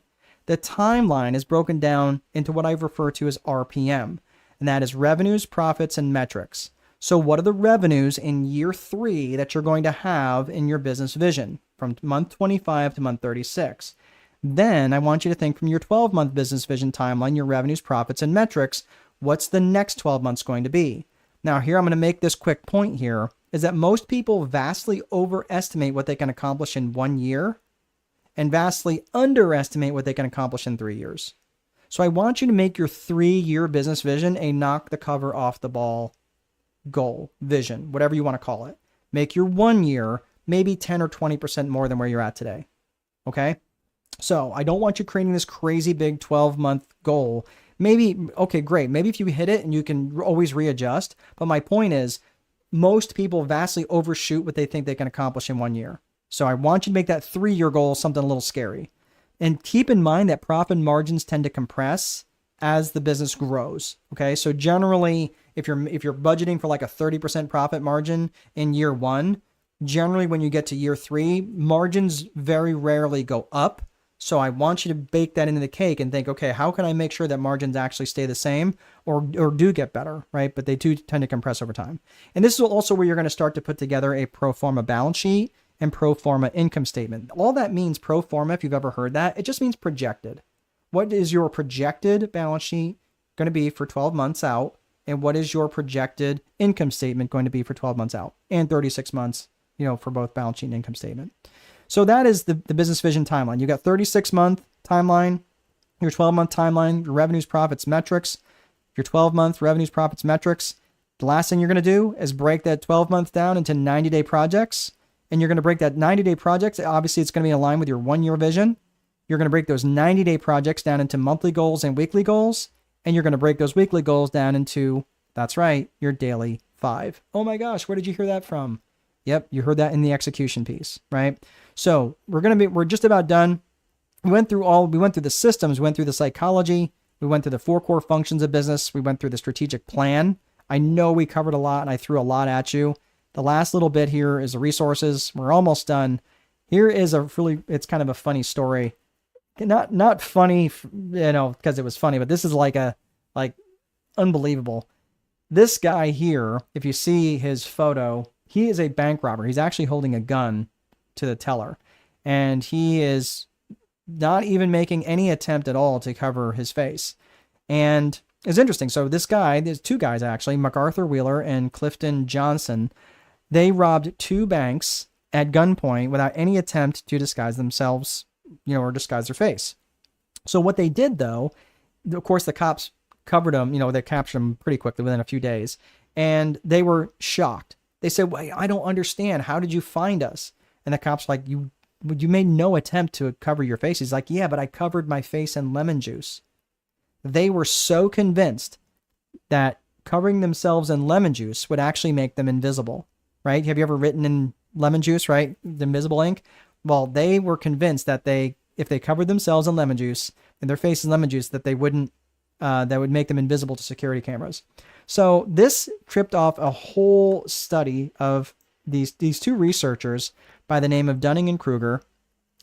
The timeline is broken down into what I refer to as RPM, and that is revenues, profits, and metrics. So what are the revenues in year 3 that you're going to have in your business vision from month 25 to month 36? Then I want you to think from your 12-month business vision timeline, your revenues, profits, and metrics, what's the next 12 months going to be? Now here I'm going to make this quick point here, is that most people vastly overestimate what they can accomplish in 1 year and vastly underestimate what they can accomplish in 3 years. So I want you to make your 3-year business vision a knock the cover off the ball goal, vision, whatever you want to call it. Make your 1 year maybe 10 or 20% more than where you're at today. Okay? So I don't want you creating this crazy big 12-month goal. Maybe, okay, great. Maybe if you hit it and you can always readjust. But my point is, most people vastly overshoot what they think they can accomplish in 1 year. So I want you to make that 3-year goal something a little scary. And keep in mind that profit margins tend to compress as the business grows. Okay. So generally, if you're budgeting for like a 30% profit margin in year 1, generally when you get to year 3, margins very rarely go up. So I want you to bake that into the cake and think, okay, how can I make sure that margins actually stay the same or do get better, right? But they do tend to compress over time. And this is also where you're going to start to put together a pro forma balance sheet and pro forma income statement. All that means pro forma, if you've ever heard that, it just means projected. What is your projected balance sheet going to be for 12 months out? And what is your projected income statement going to be for 12 months out and 36 months, for both balance sheet and income statement? So that is the business vision timeline. You got 36-month timeline, your 12-month timeline, your revenues, profits, metrics, your 12-month revenues, profits, metrics. The last thing you're going to do is break that 12-month down into 90-day projects. And you're going to break that 90-day projects. Obviously, it's going to be in line with your 1-year vision. You're going to break those 90-day projects down into monthly goals and weekly goals. And you're going to break those weekly goals down into, that's right, your daily 5. Oh my gosh, where did you hear that from? Yep, you heard that in the execution piece, right? So we're just about done. We went through the systems, we went through the psychology, we went through the 4 core functions of business, we went through the strategic plan. I know we covered a lot and I threw a lot at you. The last little bit here is the resources. We're almost done. Here is it's kind of a funny story. Not funny, because it was funny, but this is like unbelievable. This guy here, if you see his photo, he is a bank robber. He's actually holding a gun to the teller, and he is not even making any attempt at all to cover his face. And it's interesting. So this guy, there's 2 guys actually, MacArthur Wheeler and Clifton Johnson. They robbed 2 banks at gunpoint without any attempt to disguise themselves, or disguise their face. So what they did though, of course the cops covered them, they captured them pretty quickly within a few days, and they were shocked. They said, "Wait, I don't understand. How did you find us?" And the cops were like, you made no attempt to cover your face. He's like, "Yeah, but I covered my face in lemon juice." They were so convinced that covering themselves in lemon juice would actually make them invisible, right? Have you ever written in lemon juice, right? The invisible ink. Well, they were convinced that if they covered themselves in lemon juice and their face in lemon juice, that they wouldn't, that would make them invisible to security cameras. So this tripped off a whole study of these 2 researchers by the name of Dunning and Kruger.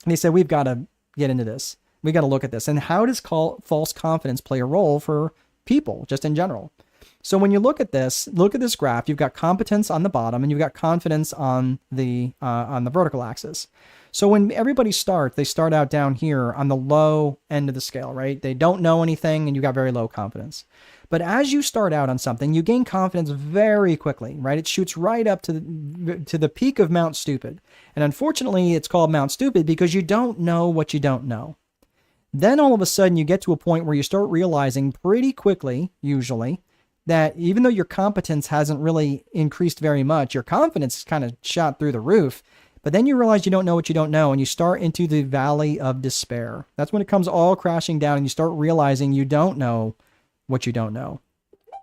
And they said, we've got to get into this. We got to look at this. And how does false confidence play a role for people just in general? So when you look at this graph, you've got competence on the bottom and you've got confidence on the vertical axis. So when everybody starts, they start out down here on the low end of the scale, right? They don't know anything and you got very low confidence. But as you start out on something, you gain confidence very quickly, right? It shoots right up to the peak of Mount Stupid. And unfortunately, it's called Mount Stupid because you don't know what you don't know. Then all of a sudden you get to a point where you start realizing pretty quickly, usually, that even though your competence hasn't really increased very much, your confidence is kind of shot through the roof. But then you realize you don't know what you don't know, and you start into the valley of despair. That's when it comes all crashing down and you start realizing you don't know what you don't know,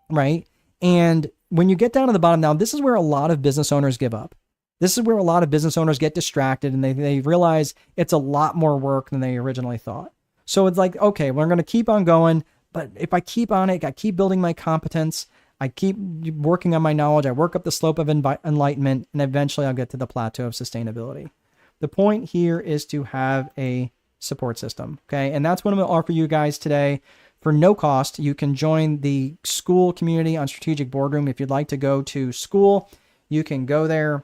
right? And when you get down to the bottom, now this is where a lot of business owners give up. This is where a lot of business owners get distracted and they realize it's a lot more work than they originally thought. So it's like, okay, we're going to keep on going, but if I keep on it, I keep building my competence, I keep working on my knowledge, I work up the slope of enlightenment, and eventually I'll get to the plateau of sustainability. The point here is to have a support system. Okay. And that's what I'm going to offer you guys today for no cost. You can join the school community on Strategic Boardroom. If you'd like to go to school, you can go there.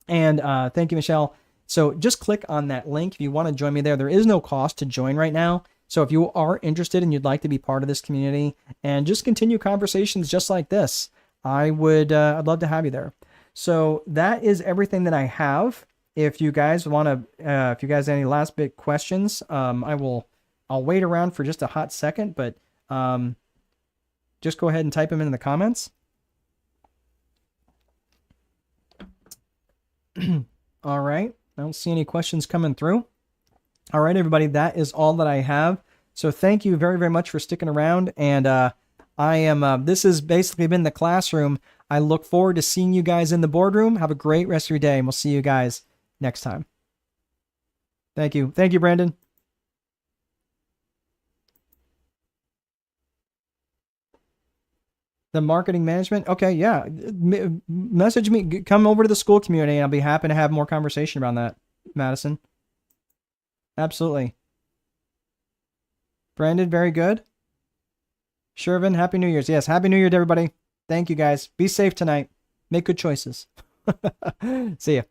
And thank you, Michelle. So just click on that link if you want to join me there. There is no cost to join right now. So if you are interested and you'd like to be part of this community and just continue conversations just like this, I'd love to have you there. So that is everything that I have. If you guys want to, if you guys have any last bit questions, I'll wait around for just a hot second, but just go ahead and type them in the comments. All right. I don't see any questions coming through. All right, everybody, that is all that I have. So thank you very, very much for sticking around. And this has basically been the classroom. I look forward to seeing you guys in the boardroom. Have a great rest of your day, and we'll see you guys next time. Thank you. Thank you, Brandon. The marketing management. Okay. Yeah. Message me, come over to the school community, and I'll be happy to have more conversation around that, Madison. Absolutely. Brandon, very good. Shervin, Happy New Year's. Yes. Happy New Year to everybody. Thank you guys. Be safe tonight. Make good choices. See ya.